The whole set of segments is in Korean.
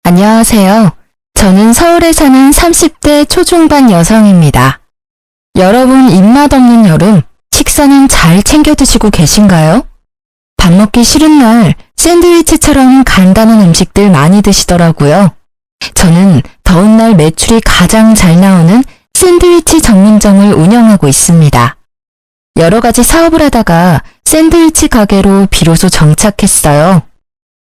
안녕하세요. 저는 서울에 사는 30대 초중반 여성입니다. 여러분 입맛 없는 여름, 식사는 잘 챙겨 드시고 계신가요? 밥 먹기 싫은 날 샌드위치처럼 간단한 음식들 많이 드시더라고요. 저는 더운 날 매출이 가장 잘 나오는 샌드위치 전문점을 운영하고 있습니다. 여러 가지 사업을 하다가 샌드위치 가게로 비로소 정착했어요.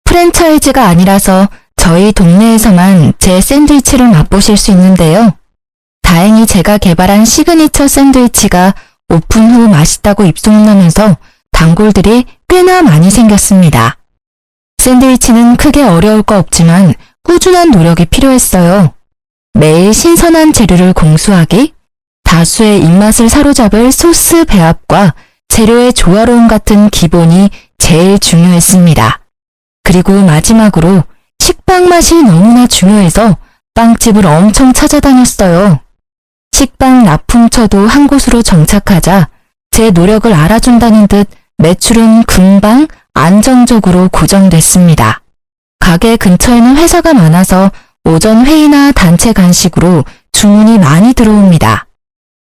프랜차이즈가 아니라서 저희 동네에서만 제 샌드위치를 맛보실 수 있는데요. 다행히 제가 개발한 시그니처 샌드위치가 오픈 후 맛있다고 입소문나면서 단골들이 꽤나 많이 생겼습니다. 샌드위치는 크게 어려울 거 없지만 꾸준한 노력이 필요했어요. 매일 신선한 재료를 공수하기, 다수의 입맛을 사로잡을 소스 배합과 재료의 조화로움 같은 기본이 제일 중요했습니다. 그리고 마지막으로 식빵 맛이 너무나 중요해서 빵집을 엄청 찾아다녔어요. 식빵 납품처도 한 곳으로 정착하자 제 노력을 알아준다는 듯 매출은 금방 안정적으로 고정됐습니다. 가게 근처에는 회사가 많아서 오전 회의나 단체 간식으로 주문이 많이 들어옵니다.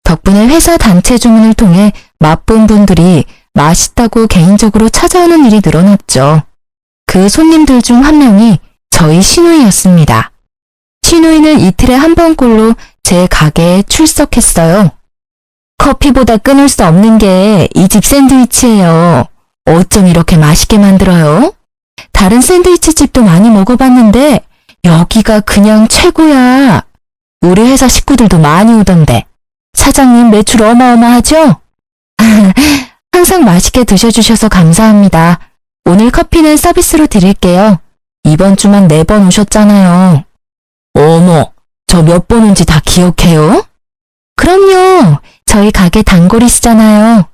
덕분에 회사 단체 주문을 통해 맛본 분들이 맛있다고 개인적으로 찾아오는 일이 늘어났죠. 그 손님들 중 한 명이 저희 시누이였습니다. 시누이는 이틀에 한 번꼴로 제 가게에 출석했어요. 커피보다 끊을 수 없는 게 이 집 샌드위치예요. 어쩜 이렇게 맛있게 만들어요? 다른 샌드위치 집도 많이 먹어봤는데 여기가 그냥 최고야. 우리 회사 식구들도 많이 오던데. 사장님 매출 어마어마하죠? 항상 맛있게 드셔주셔서 감사합니다. 오늘 커피는 서비스로 드릴게요. 이번 주만 4번 오셨잖아요. 어머, 저 몇 번 온지 다 기억해요? 그럼요. 저희 가게 단골이시잖아요.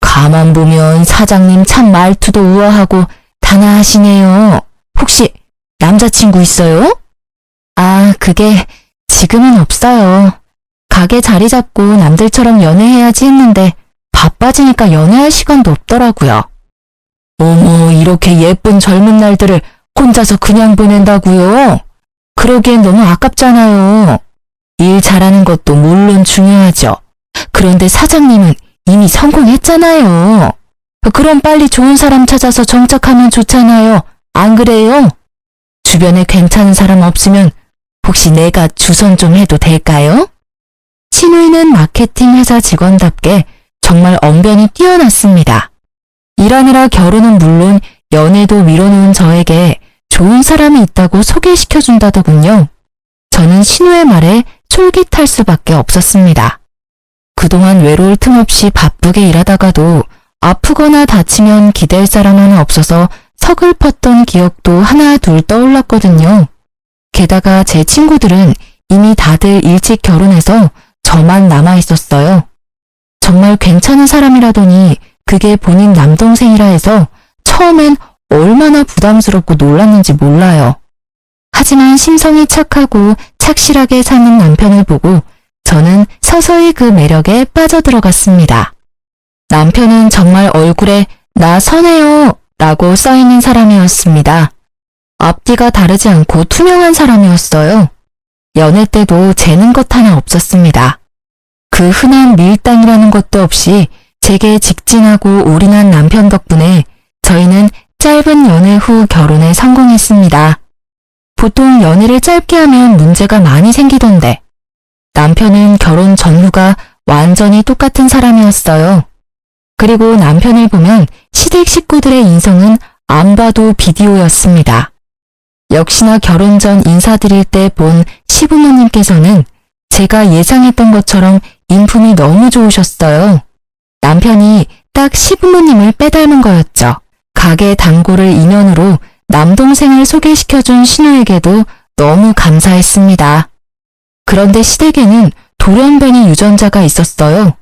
가만 보면 사장님 참 말투도 우아하고 단아하시네요. 혹시 남자친구 있어요? 아, 그게 지금은 없어요. 가게 자리 잡고 남들처럼 연애해야지 했는데 바빠지니까 연애할 시간도 없더라고요. 어머, 이렇게 예쁜 젊은 날들을 혼자서 그냥 보낸다고요? 그러기엔 너무 아깝잖아요. 일 잘하는 것도 물론 중요하죠. 그런데 사장님은 이미 성공했잖아요. 그럼 빨리 좋은 사람 찾아서 정착하면 좋잖아요. 안 그래요? 주변에 괜찮은 사람 없으면 혹시 내가 주선 좀 해도 될까요? 시누이는 마케팅 회사 직원답게 정말 언변이 뛰어났습니다. 일하느라 결혼은 물론 연애도 미뤄놓은 저에게 좋은 사람이 있다고 소개시켜준다더군요. 저는 신우의 말에 솔깃할 수밖에 없었습니다. 그동안 외로울 틈 없이 바쁘게 일하다가도 아프거나 다치면 기댈 사람 하나 없어서 서글펐던 기억도 하나 둘 떠올랐거든요. 게다가 제 친구들은 이미 다들 일찍 결혼해서 저만 남아있었어요. 정말 괜찮은 사람이라더니 그게 본인 남동생이라 해서 처음엔 얼마나 부담스럽고 놀랐는지 몰라요. 하지만 심성이 착하고 착실하게 사는 남편을 보고 저는 서서히 그 매력에 빠져들어갔습니다. 남편은 정말 얼굴에 나 선해요 라고 써있는 사람이었습니다. 앞뒤가 다르지 않고 투명한 사람이었어요. 연애 때도 재는 것 하나 없었습니다. 그 흔한 밀당이라는 것도 없이 제게 직진하고 올인한 남편 덕분에 저희는 짧은 연애 후 결혼에 성공했습니다. 보통 연애를 짧게 하면 문제가 많이 생기던데 남편은 결혼 전후가 완전히 똑같은 사람이었어요. 그리고 남편을 보면 시댁 식구들의 인성은 안 봐도 비디오였습니다. 역시나 결혼 전 인사드릴 때 본 시부모님께서는 제가 예상했던 것처럼 인품이 너무 좋으셨어요. 남편이 딱 시부모님을 빼닮은 거였죠. 가게 단골을 인연으로 남동생을 소개시켜준 신우에게도 너무 감사했습니다. 그런데 시댁에는 돌연변이 유전자가 있었어요.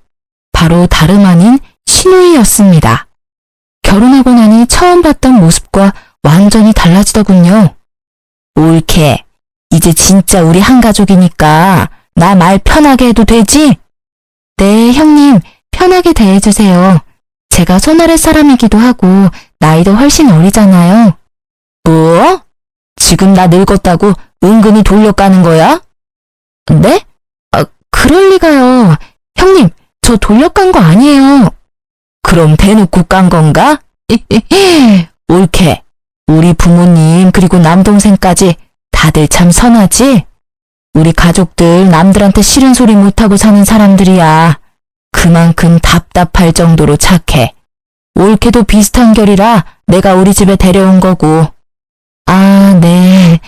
바로 다름 아닌 신우이였습니다. 결혼하고 나니 처음 봤던 모습과 완전히 달라지더군요. 옳게, 이제 진짜 우리 한 가족이니까 나 말 편하게 해도 되지? 네, 형님, 편하게 대해주세요. 제가 손아래 사람이기도 하고 나이도 훨씬 어리잖아요. 뭐? 지금 나 늙었다고 은근히 돌려까는 거야? 네? 그럴 리가요. 형님, 저 돌려깐 거 아니에요. 그럼 대놓고 깐 건가? 옳게. 우리 부모님 그리고 남동생까지 다들 참 선하지? 우리 가족들 남들한테 싫은 소리 못하고 사는 사람들이야. 그만큼 답답할 정도로 착해. 옳게도 비슷한 결이라 내가 우리 집에 데려온 거고. 아, 네.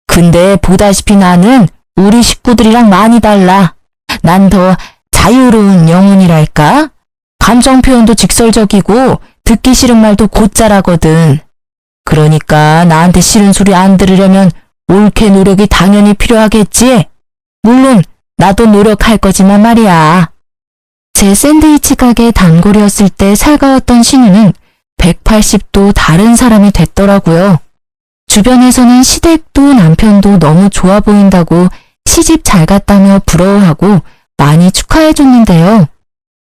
근데 보다시피 나는 우리 식구들이랑 많이 달라. 난 더 자유로운 영혼이랄까? 감정 표현도 직설적이고 듣기 싫은 말도 곧잘하거든. 그러니까 나한테 싫은 소리 안 들으려면 옳게 노력이 당연히 필요하겠지? 물론 나도 노력할 거지만 말이야. 제 샌드위치 가게 단골이었을 때 살가웠던 신우는 180도 다른 사람이 됐더라고요. 주변에서는 시댁도 남편도 너무 좋아 보인다고 시집 잘 갔다며 부러워하고 많이 축하해줬는데요.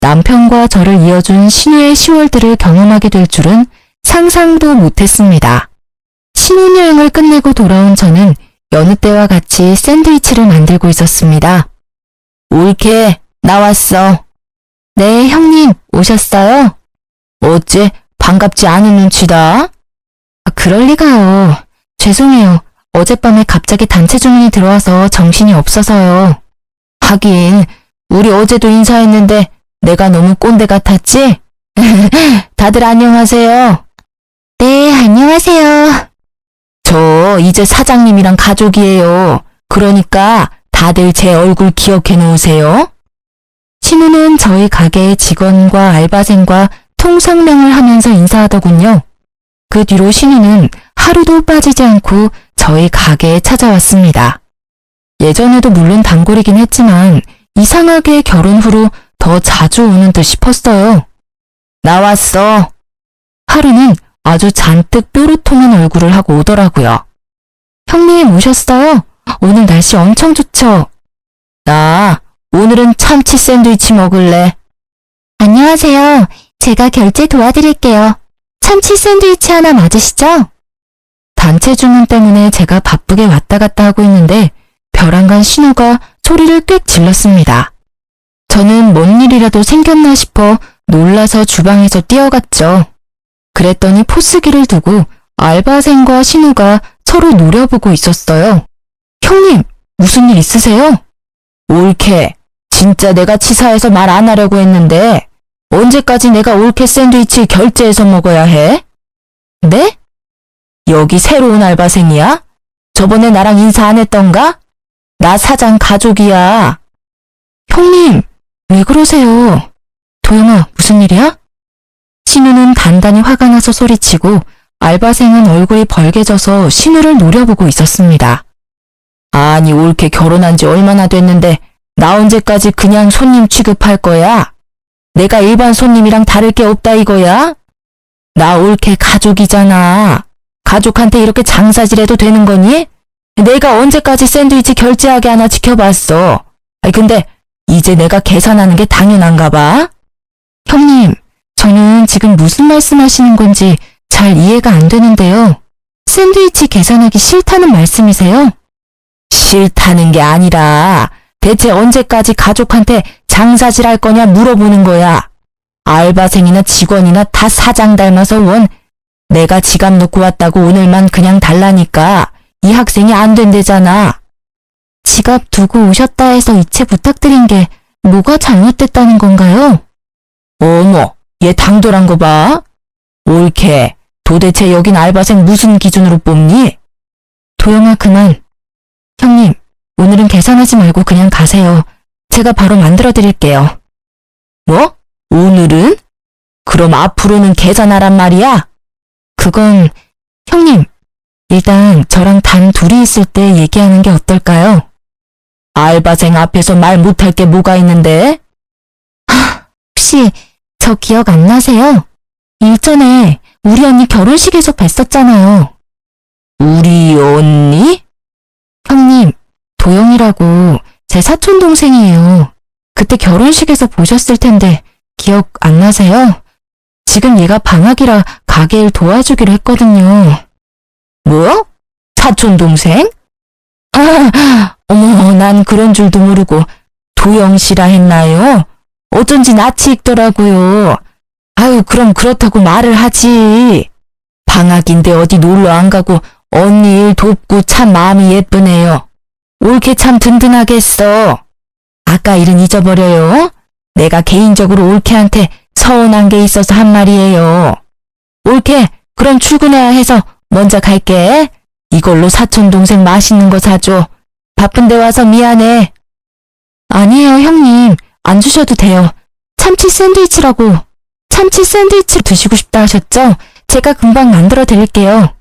남편과 저를 이어준 신우의 10월들을 경험하게 될 줄은 상상도 못했습니다. 신혼여행을 끝내고 돌아온 저는 여느 때와 같이 샌드위치를 만들고 있었습니다. 옳게 나왔어. 네, 형님 오셨어요? 어째 반갑지 않은 눈치다? 그럴 리가요. 죄송해요. 어젯밤에 갑자기 단체 주문이 들어와서 정신이 없어서요. 하긴 우리 어제도 인사했는데 내가 너무 꼰대 같았지? 다들 안녕하세요. 네, 안녕하세요. 저 이제 사장님이랑 가족이에요. 그러니까 다들 제 얼굴 기억해 놓으세요. 신우는 저희 가게의 직원과 알바생과 통성명을 하면서 인사하더군요. 그 뒤로 신우는 하루도 빠지지 않고 저희 가게에 찾아왔습니다. 예전에도 물론 단골이긴 했지만 이상하게 결혼 후로 더 자주 오는 듯 싶었어요. 나왔어. 하루는 아주 잔뜩 뾰루통한 얼굴을 하고 오더라고요. 형님 오셨어요? 오늘 날씨 엄청 좋죠? 나 오늘은 참치 샌드위치 먹을래. 안녕하세요. 제가 결제 도와드릴게요. 참치 샌드위치 하나 맞으시죠? 단체 주문 때문에 제가 바쁘게 왔다 갔다 하고 있는데 벼랑간 신우가 소리를 꽥 질렀습니다. 저는 뭔 일이라도 생겼나 싶어 놀라서 주방에서 뛰어갔죠. 그랬더니 포스기를 두고 알바생과 신우가 서로 노려보고 있었어요. 형님, 무슨 일 있으세요? 옳게, 진짜 내가 치사해서 말 안 하려고 했는데 언제까지 내가 옳게 샌드위치 결제해서 먹어야 해? 네? 여기 새로운 알바생이야? 저번에 나랑 인사 안 했던가? 나 사장 가족이야. 형님, 왜 그러세요? 도영아, 무슨 일이야? 신우는 단단히 화가 나서 소리치고 알바생은 얼굴이 벌개져서 신우를 노려보고 있었습니다. 아니, 옳게 결혼한 지 얼마나 됐는데 나 언제까지 그냥 손님 취급할 거야? 내가 일반 손님이랑 다를 게 없다 이거야? 나 옳게 가족이잖아. 가족한테 이렇게 장사질해도 되는 거니? 내가 언제까지 샌드위치 결제하게 하나 지켜봤어. 근데 이제 내가 계산하는 게 당연한가 봐? 형님, 저는 지금 무슨 말씀하시는 건지 잘 이해가 안 되는데요. 샌드위치 계산하기 싫다는 말씀이세요? 싫다는 게 아니라 대체 언제까지 가족한테 장사질 할 거냐 물어보는 거야. 알바생이나 직원이나 다 사장 닮아서 원. 내가 지갑 놓고 왔다고 오늘만 그냥 달라니까 이 학생이 안 된대잖아. 지갑 두고 오셨다 해서 이체 부탁드린 게 뭐가 잘못됐다는 건가요? 어머, 얘 당돌한 거 봐. 옳게, 도대체 여긴 알바생 무슨 기준으로 뽑니? 도영아, 그만. 형님, 오늘은 계산하지 말고 그냥 가세요. 제가 바로 만들어 드릴게요. 뭐? 오늘은? 그럼 앞으로는 계산하란 말이야? 그건, 형님, 일단 저랑 단 둘이 있을 때 얘기하는 게 어떨까요? 알바생 앞에서 말 못할 게 뭐가 있는데? 혹시 저 기억 안 나세요? 일전에 우리 언니 결혼식에서 뵀었잖아요. 우리 언니? 형님, 도영이라고 제 사촌 동생이에요. 그때 결혼식에서 보셨을 텐데 기억 안 나세요? 지금 얘가 방학이라 가게 일 도와주기로 했거든요. 뭐? 사촌 동생? 어머, 난 그런 줄도 모르고 도영 씨라 했나요? 어쩐지 낯이 익더라고요. 아유, 그럼 그렇다고 말을 하지. 방학인데 어디 놀러 안 가고 언니 일 돕고 참 마음이 예쁘네요. 올케 참 든든하겠어. 아까 일은 잊어버려요. 내가 개인적으로 올케한테 서운한 게 있어서 한 말이에요. 올케, 그럼 출근해야 해서 먼저 갈게. 이걸로 사촌 동생 맛있는 거 사줘. 바쁜데 와서 미안해. 아니에요, 형님. 안 주셔도 돼요. 참치 샌드위치라고. 참치 샌드위치 드시고 싶다 하셨죠? 제가 금방 만들어 드릴게요.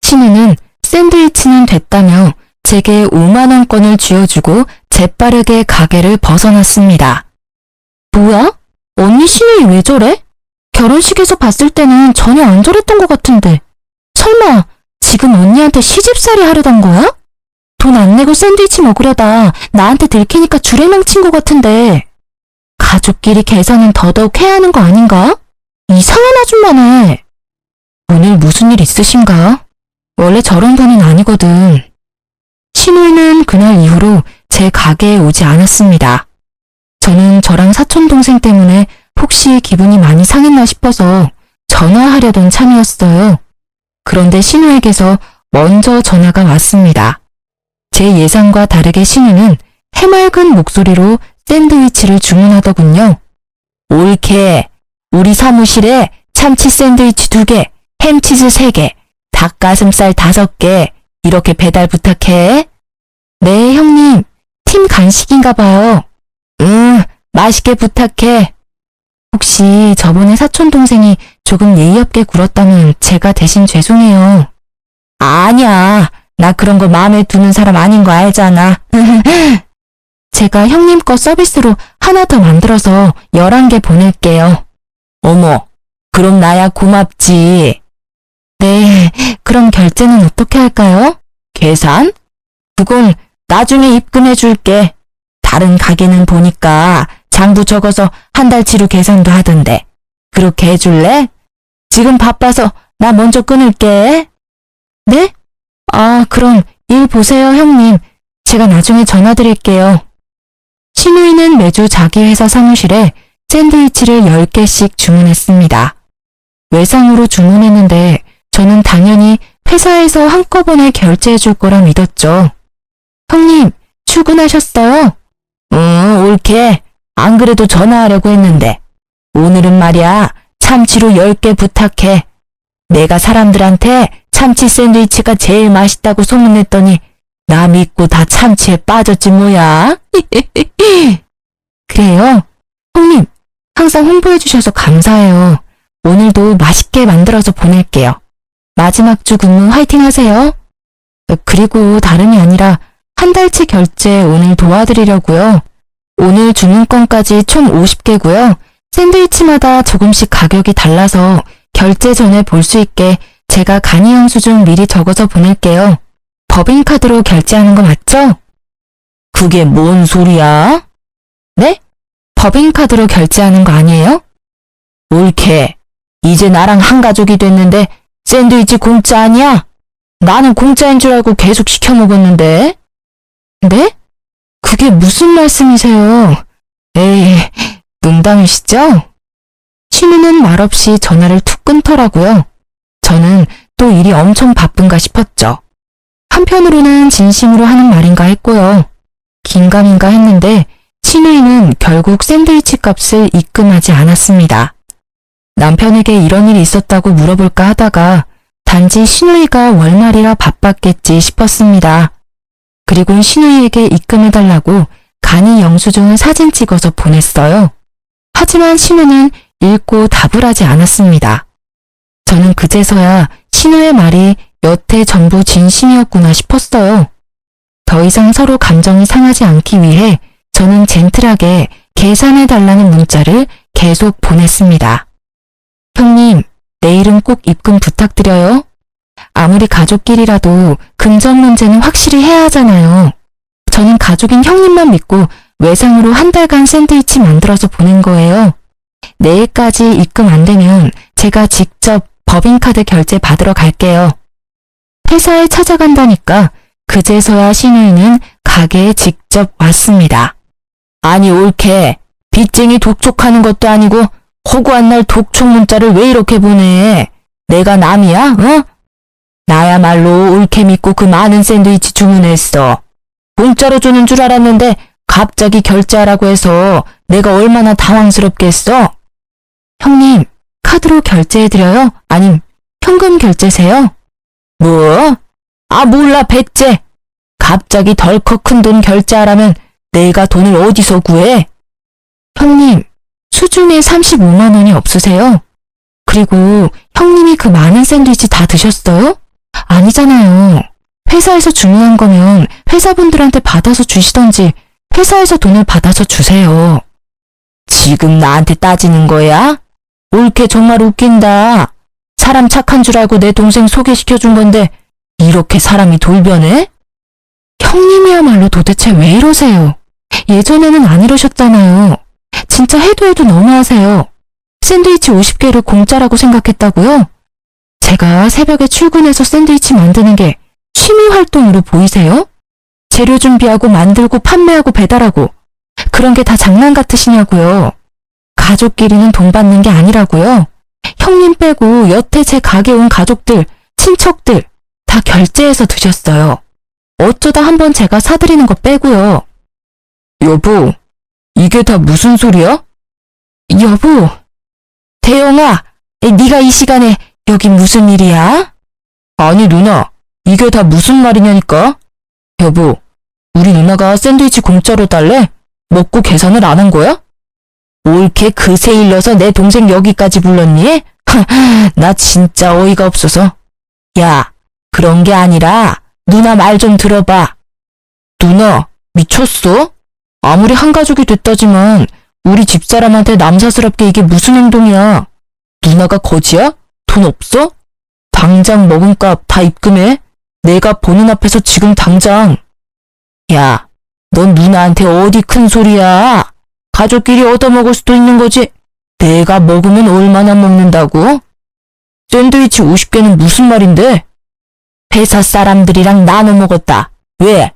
신우는 샌드위치는 됐다며 제게 5만 원권을 쥐어주고 재빠르게 가게를 벗어났습니다. 뭐야? 언니 신우이 왜 저래? 결혼식에서 봤을 때는 전혀 안 저랬던 것 같은데. 설마 지금 언니한테 시집살이 하려던 거야? 돈 안 내고 샌드위치 먹으려다 나한테 들키니까 주례망 친 것 같은데. 가족끼리 계산은 더더욱 해야 하는 거 아닌가? 이상한 아줌마네. 오늘 무슨 일 있으신가? 원래 저런 분은 아니거든. 신우이는 그날 이후로 제 가게에 오지 않았습니다. 저는 저랑 사촌동생 때문에 혹시 기분이 많이 상했나 싶어서 전화하려던 참이었어요. 그런데 신우에게서 먼저 전화가 왔습니다. 제 예상과 다르게 신우는 해맑은 목소리로 샌드위치를 주문하더군요. 올케, 우리 사무실에 참치 샌드위치 2개, 햄치즈 3개, 닭가슴살 5개, 이렇게 배달 부탁해. 네, 형님. 팀 간식인가 봐요. 맛있게 부탁해. 혹시 저번에 사촌동생이 조금 예의 없게 굴었다면 제가 대신 죄송해요. 아니야. 나 그런 거 마음에 두는 사람 아닌 거 알잖아. 제가 형님 거 서비스로 하나 더 만들어서 11개 보낼게요. 어머, 그럼 나야 고맙지. 네, 그럼 결제는 어떻게 할까요? 계산? 그걸 나중에 입금해 줄게. 다른 가게는 보니까 장부 적어서 한 달치로 계산도 하던데. 그렇게 해줄래? 지금 바빠서 나 먼저 끊을게. 네? 그럼 일 보세요, 형님. 제가 나중에 전화드릴게요. 신우이는 매주 자기 회사 사무실에 샌드위치를 10개씩 주문했습니다. 외상으로 주문했는데 저는 당연히 회사에서 한꺼번에 결제해 줄 거라 믿었죠. 형님, 출근하셨어요? 옳게. 안 그래도 전화하려고 했는데. 오늘은 말이야, 참치로 10개 부탁해. 내가 사람들한테 참치 샌드위치가 제일 맛있다고 소문냈더니 나 믿고 다 참치에 빠졌지 뭐야. 그래요? 형님, 항상 홍보해 주셔서 감사해요. 오늘도 맛있게 만들어서 보낼게요. 마지막 주 근무 화이팅 하세요. 그리고 다름이 아니라 한 달치 결제 오늘 도와드리려고요. 오늘 주문건까지 총 50개고요. 샌드위치마다 조금씩 가격이 달라서 결제 전에 볼 수 있게 제가 간이 영수증 미리 적어서 보낼게요. 법인카드로 결제하는 거 맞죠? 그게 뭔 소리야? 네? 법인카드로 결제하는 거 아니에요? 옳게. 이제 나랑 한 가족이 됐는데 샌드위치 공짜 아니야? 나는 공짜인 줄 알고 계속 시켜 먹었는데. 네? 그게 무슨 말씀이세요? 에이, 농담이시죠? 신우는 말없이 전화를 툭 끊더라고요. 저는 또 일이 엄청 바쁜가 싶었죠. 한편으로는 진심으로 하는 말인가 했고요. 긴가민가 했는데 신우이는 결국 샌드위치 값을 입금하지 않았습니다. 남편에게 이런 일이 있었다고 물어볼까 하다가 단지 신우이가 월말이라 바빴겠지 싶었습니다. 그리고 신우이에게 입금해달라고 간이 영수증을 사진 찍어서 보냈어요. 하지만 신우는 읽고 답을 하지 않았습니다. 저는 그제서야 신우의 말이 여태 전부 진심이었구나 싶었어요. 더 이상 서로 감정이 상하지 않기 위해 저는 젠틀하게 계산해달라는 문자를 계속 보냈습니다. 형님, 내일은 꼭 입금 부탁드려요. 아무리 가족끼리라도 금전 문제는 확실히 해야 하잖아요. 저는 가족인 형님만 믿고 외상으로 한 달간 샌드위치 만들어서 보낸 거예요. 내일까지 입금 안 되면 제가 직접 법인카드 결제 받으러 갈게요. 회사에 찾아간다니까 그제서야 시누이는 가게에 직접 왔습니다. 아니 올케, 빚쟁이 독촉하는 것도 아니고 허구한 날 독촉 문자를 왜 이렇게 보내? 내가 남이야? 어? 나야말로 올케 믿고 그 많은 샌드위치 주문했어. 공짜로 주는 줄 알았는데 갑자기 결제하라고 해서 내가 얼마나 당황스럽겠어? 형님, 카드로 결제해드려요? 아님 현금 결제세요? 뭐? 아 몰라 백제. 갑자기 덜컥 큰 돈 결제하라면 내가 돈을 어디서 구해? 형님, 수중에 35만 원이 없으세요? 그리고 형님이 그 많은 샌드위치 다 드셨어요? 아니잖아요. 회사에서 주문한 거면 회사분들한테 받아서 주시던지 회사에서 돈을 받아서 주세요. 지금 나한테 따지는 거야? 올케 정말 웃긴다. 사람 착한 줄 알고 내 동생 소개시켜준 건데 이렇게 사람이 돌변해? 형님이야말로 도대체 왜 이러세요? 예전에는 안 이러셨잖아요. 진짜 해도 해도 너무하세요. 샌드위치 50개를 공짜라고 생각했다고요? 제가 새벽에 출근해서 샌드위치 만드는 게 취미 활동으로 보이세요? 재료 준비하고 만들고 판매하고 배달하고 그런 게 다 장난 같으시냐고요. 가족끼리는 돈 받는 게 아니라고요. 형님 빼고 여태 제 가게 온 가족들, 친척들 다 결제해서 드셨어요. 어쩌다 한번 제가 사드리는 거 빼고요. 여보, 이게 다 무슨 소리야? 여보, 대영아, 네가 이 시간에 여기 무슨 일이야? 아니 누나, 이게 다 무슨 말이냐니까? 여보, 우리 누나가 샌드위치 공짜로 달래? 먹고 계산을 안 한 거야? 올케 그새 일러서 내 동생 여기까지 불렀니? 나 진짜 어이가 없어서. 야, 그런 게 아니라 누나 말 좀 들어봐. 누나, 미쳤어? 아무리 한 가족이 됐다지만 우리 집사람한테 남사스럽게 이게 무슨 행동이야? 누나가 거지야? 돈 없어? 당장 먹은 값 다 입금해. 내가 보는 앞에서 지금 당장. 야, 넌 누나한테 어디 큰 소리야? 가족끼리 얻어먹을 수도 있는 거지. 내가 먹으면 얼마나 먹는다고? 샌드위치 50개는 무슨 말인데? 회사 사람들이랑 나눠 먹었다. 왜?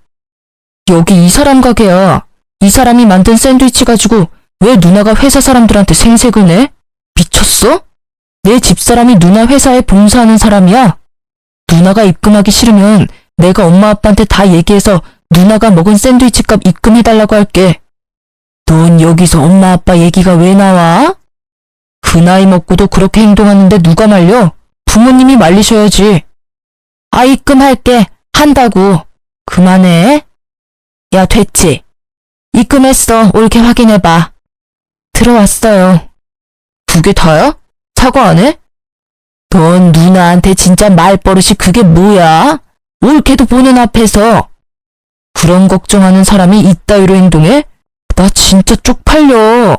여기 이 사람 가게야. 이 사람이 만든 샌드위치 가지고 왜 누나가 회사 사람들한테 생색을 내? 미쳤어? 내 집사람이 누나 회사에 봉사하는 사람이야. 누나가 입금하기 싫으면 내가 엄마 아빠한테 다 얘기해서 누나가 먹은 샌드위치 값 입금해달라고 할게. 넌 여기서 엄마 아빠 얘기가 왜 나와? 그 나이 먹고도 그렇게 행동하는데 누가 말려? 부모님이 말리셔야지. 아, 입금할게. 한다고. 그만해. 야, 됐지? 입금했어. 올게 확인해봐. 들어왔어요. 2개 다야? 사과 안 해? 넌 누나한테 진짜 말버릇이 그게 뭐야? 올케도 보는 앞에서. 그런 걱정하는 사람이 이따위로 행동해? 나 진짜 쪽팔려.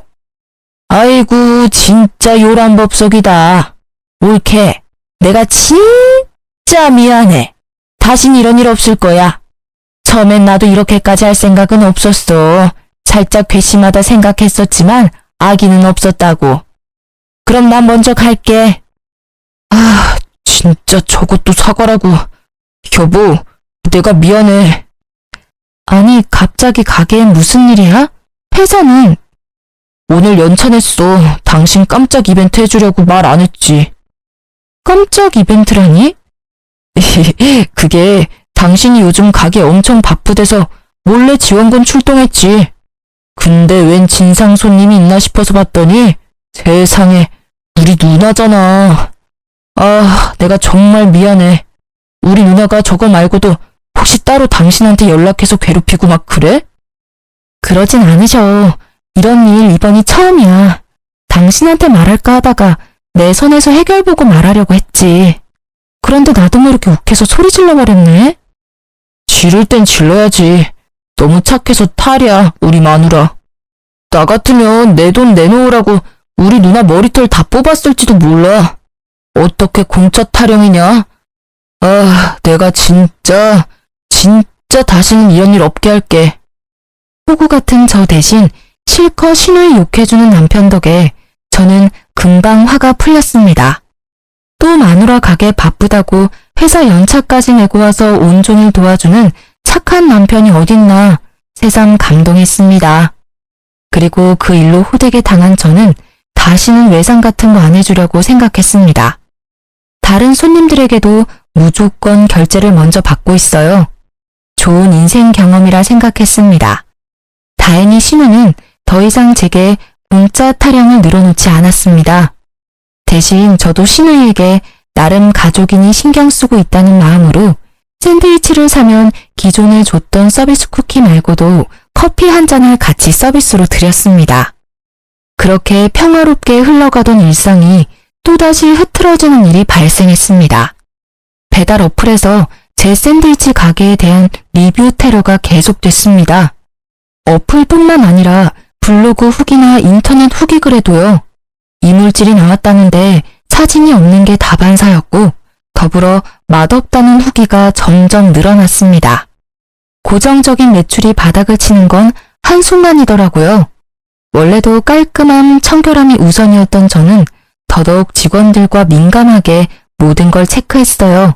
아이고 진짜 요란법석이다. 올케, 내가 진짜 미안해. 다신 이런 일 없을 거야. 처음엔 나도 이렇게까지 할 생각은 없었어. 살짝 괘씸하다 생각했었지만 악의는 없었다고. 그럼 난 먼저 갈게. 아, 진짜 저것도 사과라고. 여보, 내가 미안해. 아니, 갑자기 가게엔 무슨 일이야? 회사는? 오늘 연차냈어. 당신 깜짝 이벤트 해주려고 말 안 했지. 깜짝 이벤트라니? 그게 당신이 요즘 가게 엄청 바쁘대서 몰래 지원금 출동했지. 근데 웬 진상 손님이 있나 싶어서 봤더니 세상에 우리 누나잖아. 아, 내가 정말 미안해. 우리 누나가 저거 말고도 혹시 따로 당신한테 연락해서 괴롭히고 막 그래? 그러진 않으셔. 이런 일 이번이 처음이야. 당신한테 말할까 하다가 내 선에서 해결 보고 말하려고 했지. 그런데 나도 모르게 욱해서 소리 질러버렸네. 지를 땐 질러야지. 너무 착해서 탈이야, 우리 마누라. 나 같으면 내 돈 내놓으라고 우리 누나 머리털 다 뽑았을지도 몰라. 어떻게 공짜 타령이냐? 아, 내가 진짜 다시는 이런 일 없게 할게. 호구 같은 저 대신 실컷 신우이 욕해주는 남편 덕에 저는 금방 화가 풀렸습니다. 또 마누라 가게 바쁘다고 회사 연차까지 내고 와서 온종일 도와주는 착한 남편이 어딨나 새삼 감동했습니다. 그리고 그 일로 호되게 당한 저는 다시는 외상 같은 거 안 해주려고 생각했습니다. 다른 손님들에게도 무조건 결제를 먼저 받고 있어요. 좋은 인생 경험이라 생각했습니다. 다행히 신우는 더 이상 제게 공짜 타령을 늘어놓지 않았습니다. 대신 저도 신우에게 나름 가족이니 신경 쓰고 있다는 마음으로 샌드위치를 사면 기존에 줬던 서비스 쿠키 말고도 커피 한 잔을 같이 서비스로 드렸습니다. 그렇게 평화롭게 흘러가던 일상이 또다시 흐트러지는 일이 발생했습니다. 배달 어플에서 제 샌드위치 가게에 대한 리뷰 테러가 계속됐습니다. 어플뿐만 아니라 블로그 후기나 인터넷 후기 글에도요. 이물질이 나왔다는데 사진이 없는 게 다반사였고 더불어 맛없다는 후기가 점점 늘어났습니다. 고정적인 매출이 바닥을 치는 건 한순간이더라고요. 원래도 깔끔함, 청결함이 우선이었던 저는 더더욱 직원들과 민감하게 모든 걸 체크했어요.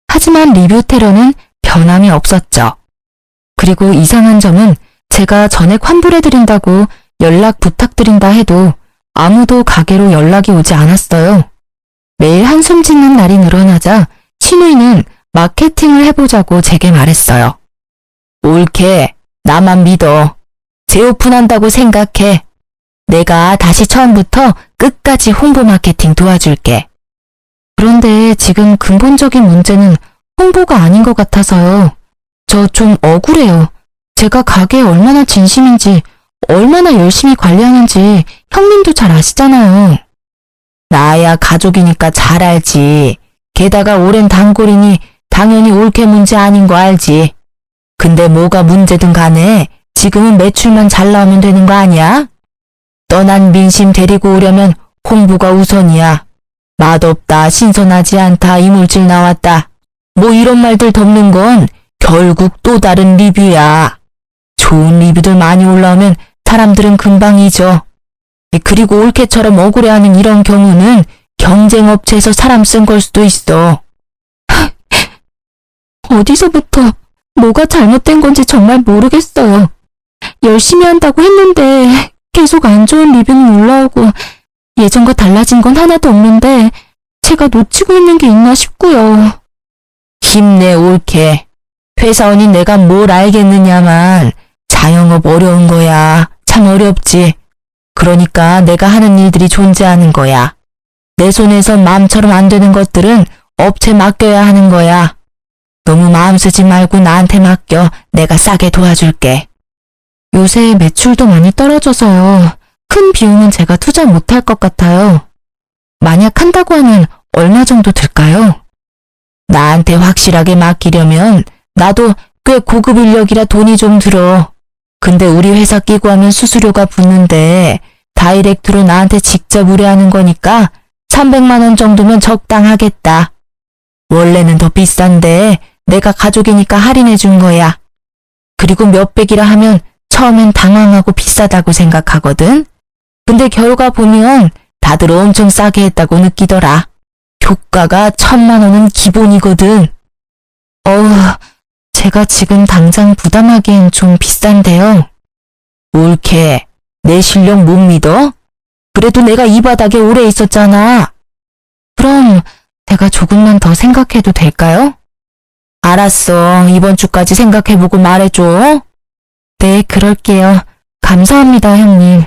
하지만 리뷰 테러는 변함이 없었죠. 그리고 이상한 점은 제가 전액 환불해드린다고 연락 부탁드린다 해도 아무도 가게로 연락이 오지 않았어요. 매일 한숨 짓는 날이 늘어나자 신우이는 마케팅을 해보자고 제게 말했어요. 옳게, 나만 믿어. 재오픈한다고 생각해. 내가 다시 처음부터 끝까지 홍보 마케팅 도와줄게. 그런데 지금 근본적인 문제는 홍보가 아닌 것 같아서요. 저 좀 억울해요. 제가 가게에 얼마나 진심인지, 얼마나 열심히 관리하는지 형님도 잘 아시잖아요. 나야 가족이니까 잘 알지. 게다가 오랜 단골이니 당연히 옳게 문제 아닌 거 알지. 근데 뭐가 문제든 간에 지금은 매출만 잘 나오면 되는 거 아니야? 떠난 민심 데리고 오려면 홍보가 우선이야. 맛없다, 신선하지 않다, 이물질 나왔다. 뭐 이런 말들 덮는 건 결국 또 다른 리뷰야. 좋은 리뷰들 많이 올라오면 사람들은 금방 잊어. 그리고 올케처럼 억울해하는 이런 경우는 경쟁업체에서 사람 쓴 걸 수도 있어. 어디서부터 뭐가 잘못된 건지 정말 모르겠어요. 열심히 한다고 했는데 계속 안 좋은 리뷰는 올라오고 예전과 달라진 건 하나도 없는데 제가 놓치고 있는 게 있나 싶고요. 힘내 옳게. 회사원인 내가 뭘 알겠느냐만 자영업 어려운 거야. 참 어렵지. 그러니까 내가 하는 일들이 존재하는 거야. 내 손에서 마음처럼 안 되는 것들은 업체 맡겨야 하는 거야. 너무 마음 쓰지 말고 나한테 맡겨. 내가 싸게 도와줄게. 요새 매출도 많이 떨어져서요. 큰 비용은 제가 투자 못할 것 같아요. 만약 한다고 하면 얼마 정도 들까요? 나한테 확실하게 맡기려면 나도 꽤 고급 인력이라 돈이 좀 들어. 근데 우리 회사 끼고 하면 수수료가 붙는데 다이렉트로 나한테 직접 의뢰하는 거니까 300만 원 정도면 적당하겠다. 원래는 더 비싼데 내가 가족이니까 할인해 준 거야. 그리고 몇백이라 하면 처음엔 당황하고 비싸다고 생각하거든. 근데 결과 보면 다들 엄청 싸게 했다고 느끼더라. 효과가 1000만 원은 기본이거든. 제가 지금 당장 부담하기엔 좀 비싼데요. 옳게. 내 실력 못 믿어? 그래도 내가 이 바닥에 오래 있었잖아. 그럼 제가 조금만 더 생각해도 될까요? 알았어. 이번 주까지 생각해보고 말해줘. 네, 그럴게요. 감사합니다, 형님.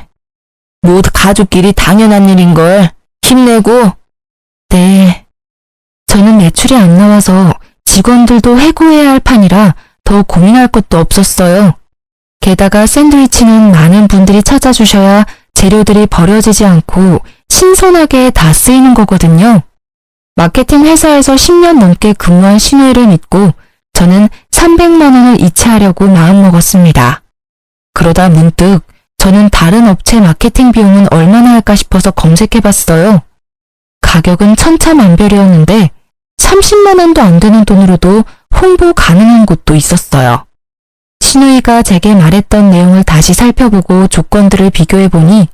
모두 가족끼리 당연한 일인걸. 힘내고. 네. 저는 매출이 안 나와서 직원들도 해고해야 할 판이라 더 고민할 것도 없었어요. 게다가 샌드위치는 많은 분들이 찾아주셔야 재료들이 버려지지 않고 신선하게 다 쓰이는 거거든요. 마케팅 회사에서 10년 넘게 근무한 신우이를 믿고 저는 300만 원을 이체하려고 마음먹었습니다. 그러다 문득 저는 다른 업체 마케팅 비용은 얼마나 할까 싶어서 검색해봤어요. 가격은 천차만별이었는데 30만 원도 안 되는 돈으로도 홍보 가능한 곳도 있었어요. 신우이가 제게 말했던 내용을 다시 살펴보고 조건들을 비교해보니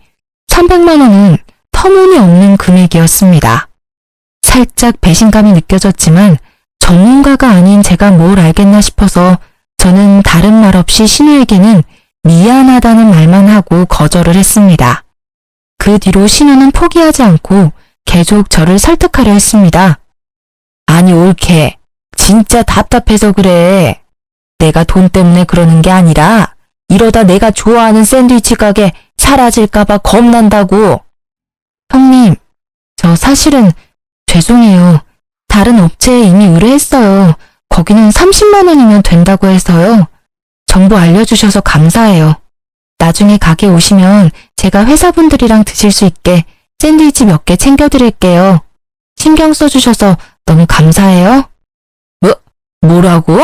300만 원은 터무니없는 금액이었습니다. 살짝 배신감이 느껴졌지만 전문가가 아닌 제가 뭘 알겠나 싶어서 저는 다른 말 없이 신우에게는 미안하다는 말만 하고 거절을 했습니다. 그 뒤로 신우는 포기하지 않고 계속 저를 설득하려 했습니다. 아니 올케, 진짜 답답해서 그래. 내가 돈 때문에 그러는 게 아니라 이러다 내가 좋아하는 샌드위치 가게 사라질까봐 겁난다고. 형님, 저 사실은 죄송해요. 다른 업체에 이미 의뢰했어요. 거기는 30만 원이면 된다고 해서요. 정보 알려주셔서 감사해요. 나중에 가게 오시면 제가 회사분들이랑 드실 수 있게 샌드위치 몇 개 챙겨드릴게요. 신경 써주셔서 너무 감사해요. 뭐라고?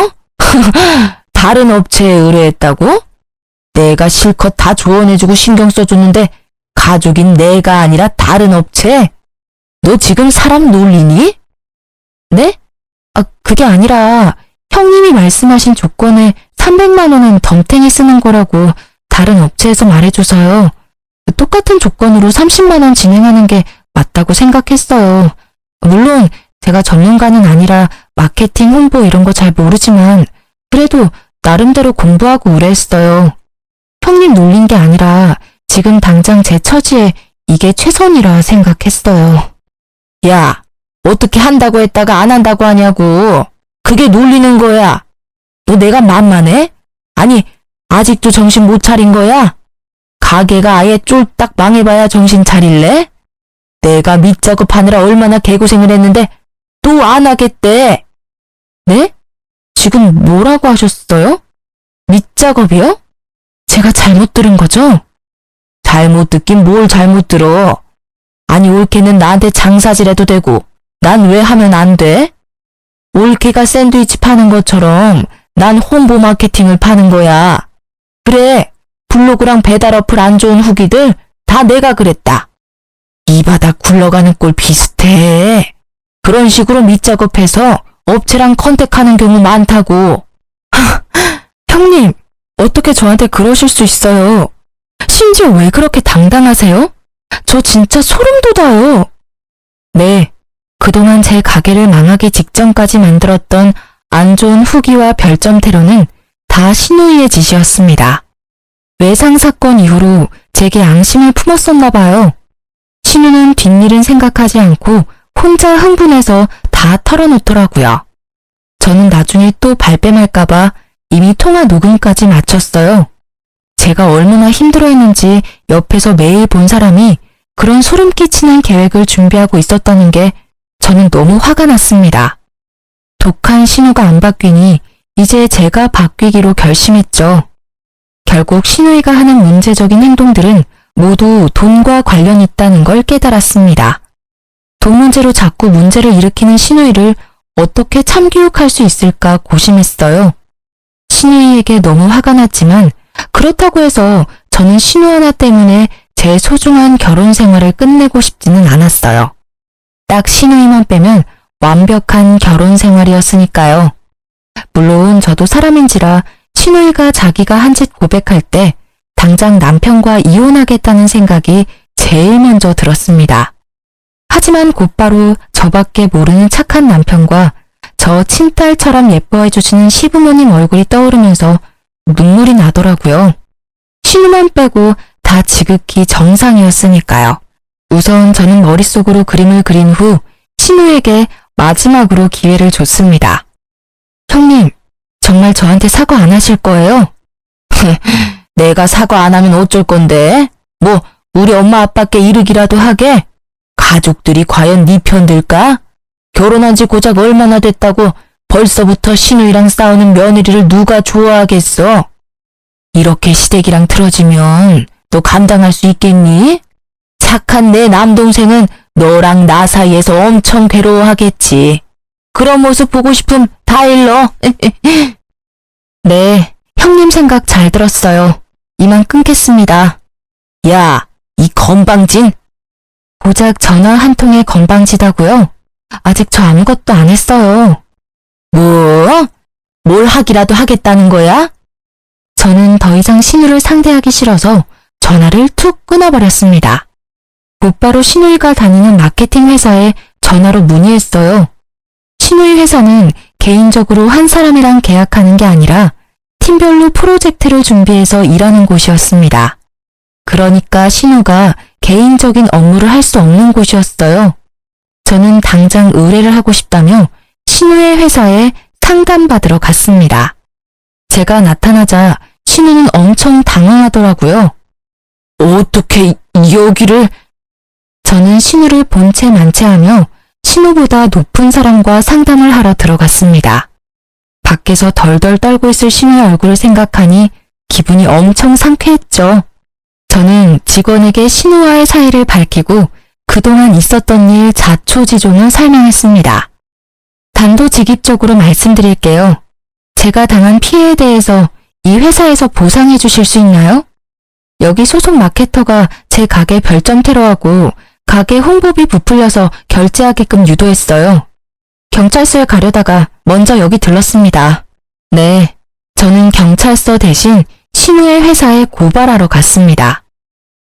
다른 업체에 의뢰했다고? 내가 실컷 다 조언해주고 신경 써줬는데 가족인 내가 아니라 다른 업체? 너 지금 사람 놀리니? 네? 그게 아니라 형님이 말씀하신 조건에 300만 원은 덤탱이 쓰는 거라고 다른 업체에서 말해줘서요. 똑같은 조건으로 30만 원 진행하는 게 맞다고 생각했어요. 물론 제가 전문가는 아니라 마케팅, 홍보 이런 거 잘 모르지만 그래도 나름대로 공부하고 의뢰했어요. 형님 놀린 게 아니라 지금 당장 제 처지에 이게 최선이라 생각했어요. 야, 어떻게 한다고 했다가 안 한다고 하냐고. 그게 놀리는 거야. 너 내가 만만해? 아니, 아직도 정신 못 차린 거야? 가게가 아예 쫄딱 망해봐야 정신 차릴래? 내가 밑작업 하느라 얼마나 개고생을 했는데 또 안 하겠대. 네? 지금 뭐라고 하셨어요? 밑작업이요? 제가 잘못 들은 거죠? 잘못 듣긴 뭘 잘못 들어. 아니 올케는 나한테 장사질해도 되고 난 왜 하면 안 돼? 올케가 샌드위치 파는 것처럼 난 홍보 마케팅을 파는 거야. 그래, 블로그랑 배달 어플 안 좋은 후기들 다 내가 그랬다. 이 바닥 굴러가는 꼴 비슷해. 그런 식으로 밑작업해서 업체랑 컨택하는 경우 많다고. 형님, 어떻게 저한테 그러실 수 있어요? 심지어 왜 그렇게 당당하세요? 저 진짜 소름 돋아요. 네, 그동안 제 가게를 망하기 직전까지 만들었던 안 좋은 후기와 별점 테러는 다 신우이의 짓이었습니다. 외상 사건 이후로 제게 앙심을 품었었나 봐요. 신우는 뒷일은 생각하지 않고 혼자 흥분해서 다 털어놓더라고요. 저는 나중에 또 발뺌할까봐 이미 통화 녹음까지 마쳤어요. 제가 얼마나 힘들어했는지 옆에서 매일 본 사람이 그런 소름 끼치는 계획을 준비하고 있었다는 게 저는 너무 화가 났습니다. 독한 신우가 안 바뀌니 이제 제가 바뀌기로 결심했죠. 결국 신우이가 하는 문제적인 행동들은 모두 돈과 관련 있다는 걸 깨달았습니다. 돈 문제로 자꾸 문제를 일으키는 신우이를 어떻게 참교육할 수 있을까 고심했어요. 신우이에게 너무 화가 났지만 그렇다고 해서 저는 신우 하나 때문에 제 소중한 결혼 생활을 끝내고 싶지는 않았어요. 딱 신우이만 빼면 완벽한 결혼 생활이었으니까요. 물론 저도 사람인지라 신우이가 자기가 한 짓 고백할 때 당장 남편과 이혼하겠다는 생각이 제일 먼저 들었습니다. 하지만 곧바로 저밖에 모르는 착한 남편과 저 친딸처럼 예뻐해주시는 시부모님 얼굴이 떠오르면서 눈물이 나더라고요. 신우만 빼고 다 지극히 정상이었으니까요. 우선 저는 머릿속으로 그림을 그린 후 신우에게 마지막으로 기회를 줬습니다. 형님, 정말 저한테 사과 안 하실 거예요? 내가 사과 안 하면 어쩔 건데? 뭐 우리 엄마 아빠께 이르기라도 하게? 가족들이 과연 네 편 들까? 결혼한 지 고작 얼마나 됐다고 벌써부터 신우이랑 싸우는 며느리를 누가 좋아하겠어? 이렇게 시댁이랑 틀어지면 너 감당할 수 있겠니? 착한 내 남동생은 너랑 나 사이에서 엄청 괴로워하겠지. 그런 모습 보고 싶음 다 일러. 네, 형님 생각 잘 들었어요. 이만 끊겠습니다. 야, 이 건방진. 고작 전화 한 통에 건방지다고요? 아직 저 아무것도 안 했어요. 뭐? 뭘 하기라도 하겠다는 거야? 저는 더 이상 신우를 상대하기 싫어서 전화를 툭 끊어버렸습니다. 곧바로 신우이가 다니는 마케팅 회사에 전화로 문의했어요. 신우이 회사는 개인적으로 한 사람이랑 계약하는 게 아니라 팀별로 프로젝트를 준비해서 일하는 곳이었습니다. 그러니까 신우가 개인적인 업무를 할 수 없는 곳이었어요. 저는 당장 의뢰를 하고 싶다며 신우의 회사에 상담받으러 갔습니다. 제가 나타나자 신우는 엄청 당황하더라고요. 어떻게 여기를... 저는 신우를 본체 만체하며 신우보다 높은 사람과 상담을 하러 들어갔습니다. 밖에서 덜덜 떨고 있을 신우의 얼굴을 생각하니 기분이 엄청 상쾌했죠. 저는 직원에게 신우와의 사이를 밝히고 그동안 있었던 일 자초지종을 설명했습니다. 단도직입적으로 말씀드릴게요. 제가 당한 피해에 대해서 이 회사에서 보상해 주실 수 있나요? 여기 소속 마케터가 제 가게 별점 테러하고 가게 홍보비 부풀려서 결제하게끔 유도했어요. 경찰서에 가려다가 먼저 여기 들렀습니다. 네, 저는 경찰서 대신 신우의 회사에 고발하러 갔습니다.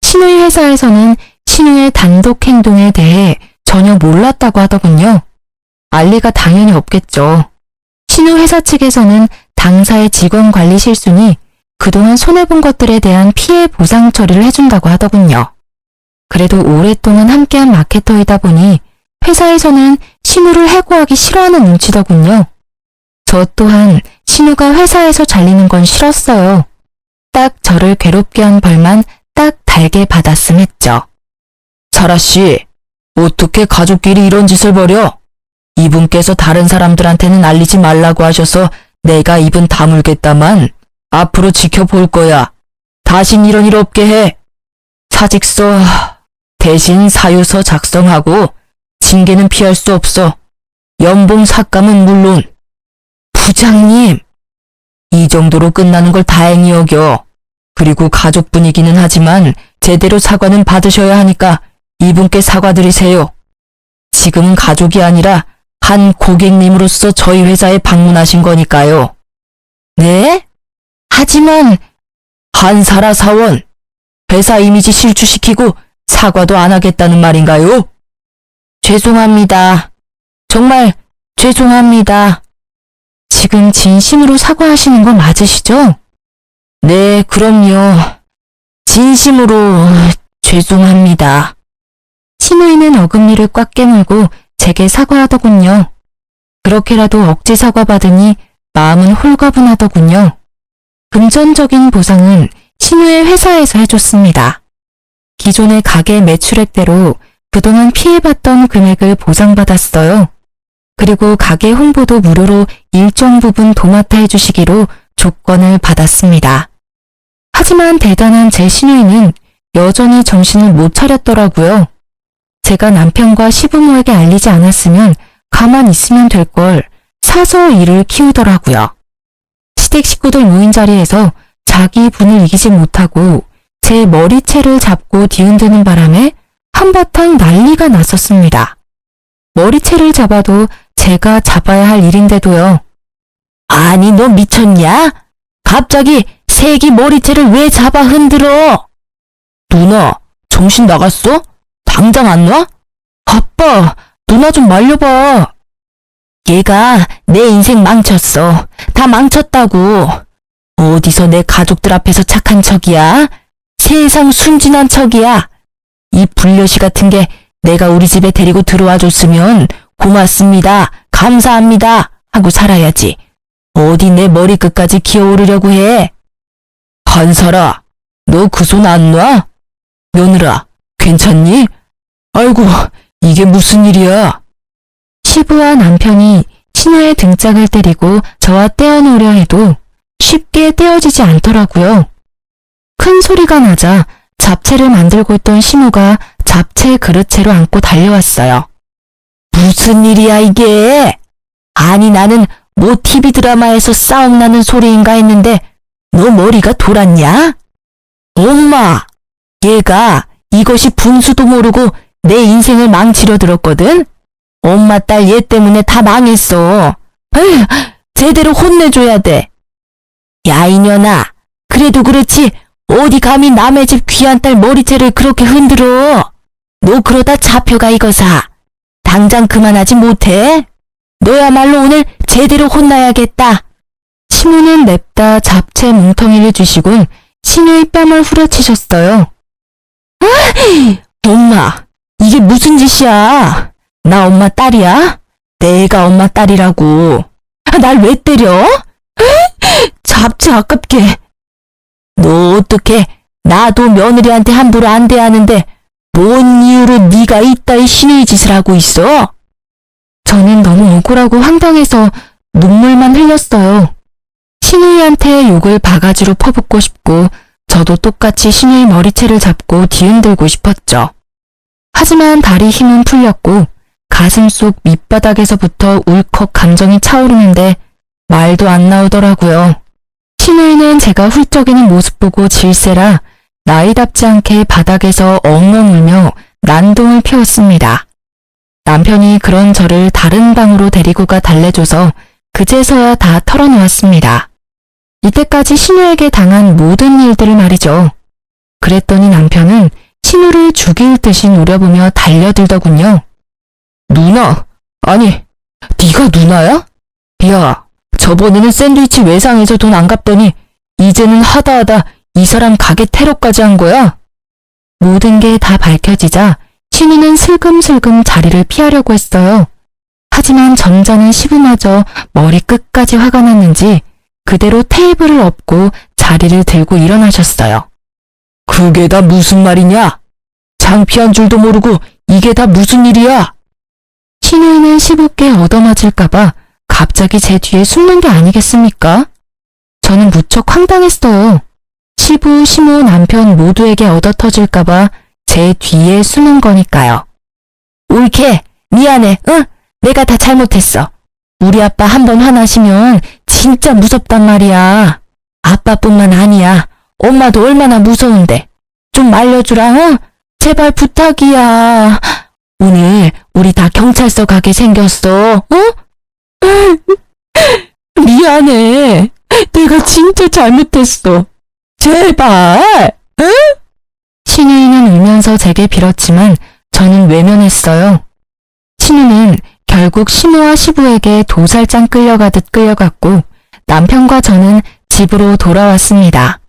신우의 회사에서는 신우의 단독 행동에 대해 전혀 몰랐다고 하더군요. 알 리가 당연히 없겠죠. 신우 회사 측에서는 당사의 직원 관리 실수니 그동안 손해본 것들에 대한 피해 보상 처리를 해준다고 하더군요. 그래도 오랫동안 함께한 마케터이다 보니 회사에서는 신우를 해고하기 싫어하는 눈치더군요. 저 또한 신우가 회사에서 잘리는 건 싫었어요. 딱 저를 괴롭게 한 벌만 딱 달게 받았음 했죠. 설아씨, 어떻게 가족끼리 이런 짓을 벌여? 이분께서 다른 사람들한테는 알리지 말라고 하셔서 내가 입은 다물겠다만 앞으로 지켜볼 거야. 다신 이런 일 없게 해. 사직서 대신 사유서 작성하고 징계는 피할 수 없어. 연봉 삭감은 물론. 부장님, 이 정도로 끝나는 걸 다행히 여겨. 그리고 가족 분이기는 하지만 제대로 사과는 받으셔야 하니까 이분께 사과드리세요. 지금은 가족이 아니라 한 고객님으로서 저희 회사에 방문하신 거니까요. 네? 하지만 한사라 사원, 회사 이미지 실추시키고 사과도 안 하겠다는 말인가요? 죄송합니다. 정말 죄송합니다. 지금 진심으로 사과하시는 거 맞으시죠? 네, 그럼요. 진심으로 죄송합니다. 신우이는 어금니를 꽉 깨물고 제게 사과하더군요. 그렇게라도 억지 사과 받으니 마음은 홀가분하더군요. 금전적인 보상은 신우의 회사에서 해줬습니다. 기존의 가게 매출액대로 그동안 피해봤던 금액을 보상받았어요. 그리고 가게 홍보도 무료로 일정 부분 도맡아 해주시기로 조건을 받았습니다. 하지만 대단한 제 신우이는 여전히 정신을 못 차렸더라고요. 제가 남편과 시부모에게 알리지 않았으면 가만 있으면 될 걸 사서 일을 키우더라고요. 시댁 식구들 모인 자리에서 자기 분을 이기지 못하고 제 머리채를 잡고 뒤흔드는 바람에 한바탕 난리가 났었습니다. 머리채를 잡아도 제가 잡아야 할 일인데도요. 아니, 너 미쳤냐? 갑자기 새끼 머리채를 왜 잡아 흔들어? 누나, 정신 나갔어? 당장 안 와? 아빠, 누나 좀 말려봐. 얘가 내 인생 망쳤어. 다 망쳤다고. 어디서 내 가족들 앞에서 착한 척이야? 세상 순진한 척이야. 이 불려시 같은 게 내가 우리 집에 데리고 들어와 줬으면 고맙습니다, 감사합니다 하고 살아야지. 어디 내 머리끝까지 기어오르려고 해. 한설아, 너 그 손 안 놔? 며느라, 괜찮니? 아이고, 이게 무슨 일이야? 시부와 남편이 신우의 등짝을 때리고 저와 떼어놓으려 해도 쉽게 떼어지지 않더라고요. 큰 소리가 나자 잡채를 만들고 있던 신우가 잡채 그릇채로 안고 달려왔어요. 무슨 일이야 이게? 아니, 나는 뭐 TV 드라마에서 싸움 나는 소리인가 했는데 너 머리가 돌았냐? 엄마, 얘가 이것이 분수도 모르고 내 인생을 망치려 들었거든? 엄마 딸 얘 때문에 다 망했어. 에휴, 제대로 혼내줘야 돼. 야, 이년아, 그래도 그렇지 어디 감히 남의 집 귀한 딸 머리채를 그렇게 흔들어. 너 그러다 잡혀가 이거사. 당장 그만하지 못해? 너야말로 오늘 제대로 혼나야겠다. 신우는 냅다 잡채 뭉텅이를 주시곤 신우의 뺨을 후려치셨어요. 엄마, 이게 무슨 짓이야? 나 엄마 딸이야? 내가 엄마 딸이라고. 날 왜 때려? 잡채 아깝게. 너 어떡해? 나도 며느리한테 함부로 안 대하는데 뭔 이유로 네가 이따위 신우의 짓을 하고 있어? 저는 너무 억울하고 황당해서 눈물만 흘렸어요. 신우이한테 욕을 바가지로 퍼붓고 싶고 저도 똑같이 신우이 머리채를 잡고 뒤흔들고 싶었죠. 하지만 다리 힘은 풀렸고 가슴 속 밑바닥에서부터 울컥 감정이 차오르는데 말도 안 나오더라고요. 신우이는 제가 훌쩍이는 모습 보고 질세라 나이답지 않게 바닥에서 엉엉 울며 난동을 피웠습니다. 남편이 그런 저를 다른 방으로 데리고 가 달래줘서 그제서야 다 털어놓았습니다. 이때까지 신우에게 당한 모든 일들을 말이죠. 그랬더니 남편은 신우를 죽일 듯이 노려보며 달려들더군요. 누나? 아니, 네가 누나야? 야, 저번에는 샌드위치 외상해서 돈 안 갚더니 이제는 하다하다 이 사람 가게 테러까지 한 거야? 모든 게 다 밝혀지자 신우는 슬금슬금 자리를 피하려고 했어요. 하지만 점잖은 시부마저 머리 끝까지 화가 났는지 그대로 테이블을 엎고 자리를 들고 일어나셨어요. 그게 다 무슨 말이냐? 창피한 줄도 모르고 이게 다 무슨 일이야? 신우이는 시부께 얻어맞을까봐 갑자기 제 뒤에 숨는 게 아니겠습니까? 저는 무척 황당했어요. 시부, 시모, 남편 모두에게 얻어터질까봐 제 뒤에 숨은 거니까요. 옳게, 미안해, 응? 내가 다 잘못했어. 우리 아빠 한번 화나시면 진짜 무섭단 말이야. 아빠뿐만 아니야. 엄마도 얼마나 무서운데. 좀 말려주라, 응? 제발 부탁이야. 오늘 우리 다 경찰서 가게 생겼어, 응? 미안해. 내가 진짜 잘못했어. 제발, 응? 신우이는 울면서 제게 빌었지만 저는 외면했어요. 신우는 결국 시모와 시부에게 도살장 끌려가듯 끌려갔고 남편과 저는 집으로 돌아왔습니다.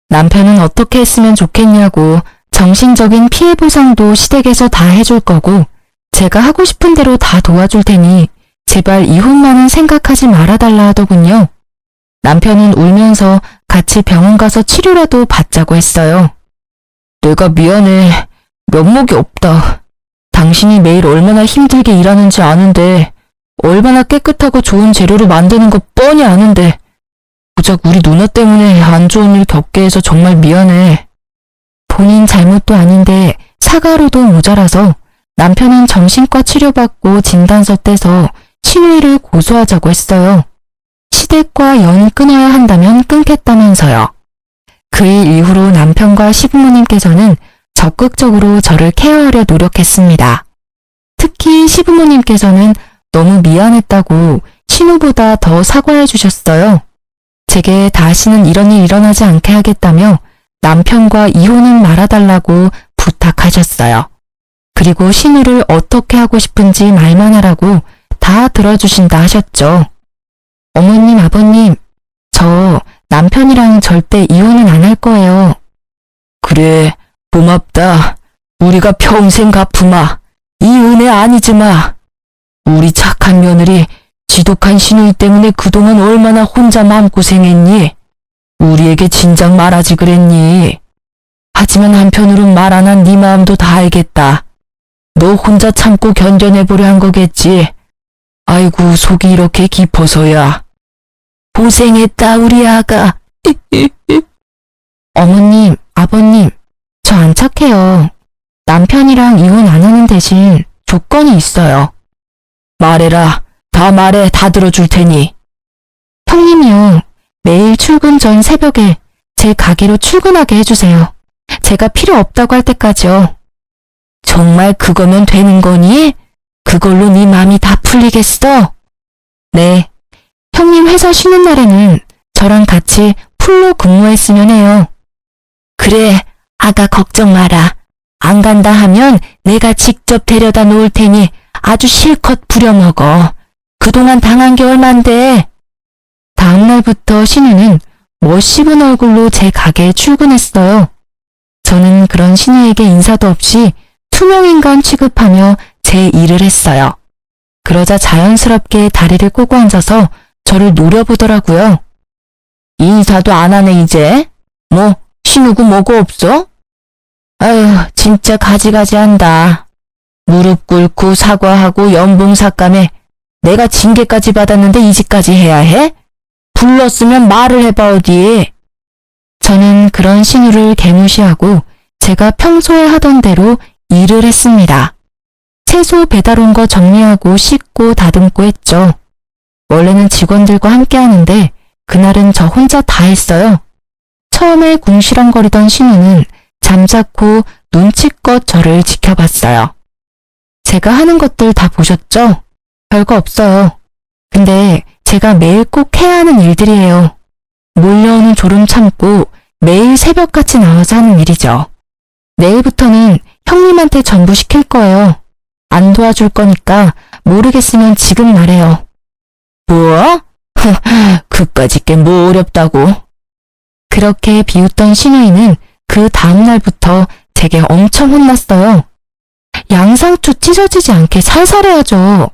남편은 어떻게 했으면 좋겠냐고 정신적인 피해 보상도 시댁에서 다 해줄 거고 제가 하고 싶은 대로 다 도와줄 테니 제발 이혼만은 생각하지 말아달라 하더군요. 남편은 울면서 같이 병원 가서 치료라도 받자고 했어요. 내가 미안해. 면목이 없다. 당신이 매일 얼마나 힘들게 일하는지 아는데 얼마나 깨끗하고 좋은 재료로 만드는 거 뻔히 아는데 고작 우리 누나 때문에 안 좋은 일 겪게 해서 정말 미안해. 본인 잘못도 아닌데 사과로도 모자라서 남편은 정신과 치료받고 진단서 떼서 신우이를 고소하자고 했어요. 시댁과 연 끊어야 한다면 끊겠다면서요. 그 일 이후로 남편과 시부모님께서는 적극적으로 저를 케어하려 노력했습니다. 특히 시부모님께서는 너무 미안했다고 신우보다 더 사과해 주셨어요. 제게 다시는 이런 일 일어나지 않게 하겠다며 남편과 이혼은 말아달라고 부탁하셨어요. 그리고 신우를 어떻게 하고 싶은지 말만 하라고 다 들어주신다 하셨죠. 어머님, 아버님, 저 남편이랑 절대 이혼은 안 할 거예요. 그래, 고맙다. 우리가 평생 갚으마. 이 은혜 아니지마. 우리 착한 며느리 지독한 신우이 때문에 그동안 얼마나 혼자 마음고생했니? 우리에게 진작 말하지 그랬니? 하지만 한편으론 말 안 한 네 마음도 다 알겠다. 너 혼자 참고 견뎌내보려 한 거겠지. 아이고, 속이 이렇게 깊어서야. 고생했다, 우리 아가. 어머님, 아버님, 저 안 착해요. 남편이랑 이혼 안 하는 대신 조건이 있어요. 말해라. 다 말해. 다 들어줄 테니. 형님이요. 매일 출근 전 새벽에 제 가게로 출근하게 해주세요. 제가 필요 없다고 할 때까지요. 정말 그거면 되는 거니? 그걸로 네 맘이 다 풀리겠어? 네. 형님 회사 쉬는 날에는 저랑 같이 풀로 근무했으면 해요. 그래, 아가 걱정 마라. 안 간다 하면 내가 직접 데려다 놓을 테니 아주 실컷 부려먹어. 그동안 당한 게 얼만데. 다음날부터 신우는 멋씹은 얼굴로 제 가게에 출근했어요. 저는 그런 신우에게 인사도 없이 투명인간 취급하며 제 일을 했어요. 그러자 자연스럽게 다리를 꼬고 앉아서 저를 노려보더라고요. 인사도 안 하네 이제. 뭐 신우고 뭐고 없어? 아휴 진짜 가지가지한다. 무릎 꿇고 사과하고 연봉 삭감해. 내가 징계까지 받았는데 이지까지 해야 해? 불렀으면 말을 해봐 어디. 저는 그런 신우를 개무시하고 제가 평소에 하던 대로 일을 했습니다. 채소 배달 온 거 정리하고 씻고 다듬고 했죠. 원래는 직원들과 함께 하는데 그날은 저 혼자 다 했어요. 처음에 궁시렁거리던 신우는 잠자코 눈치껏 저를 지켜봤어요. 제가 하는 것들 다 보셨죠? 별거 없어요. 근데 제가 매일 꼭 해야 하는 일들이에요. 몰려오는 졸음 참고 매일 새벽같이 나와서 하는 일이죠. 내일부터는 형님한테 전부 시킬 거예요. 안 도와줄 거니까 모르겠으면 지금 말해요. 뭐? 그까짓 게 뭐 어렵다고. 그렇게 비웃던 신우이는 그 다음날부터 제게 엄청 혼났어요. 양상추 찢어지지 않게 살살 해야죠.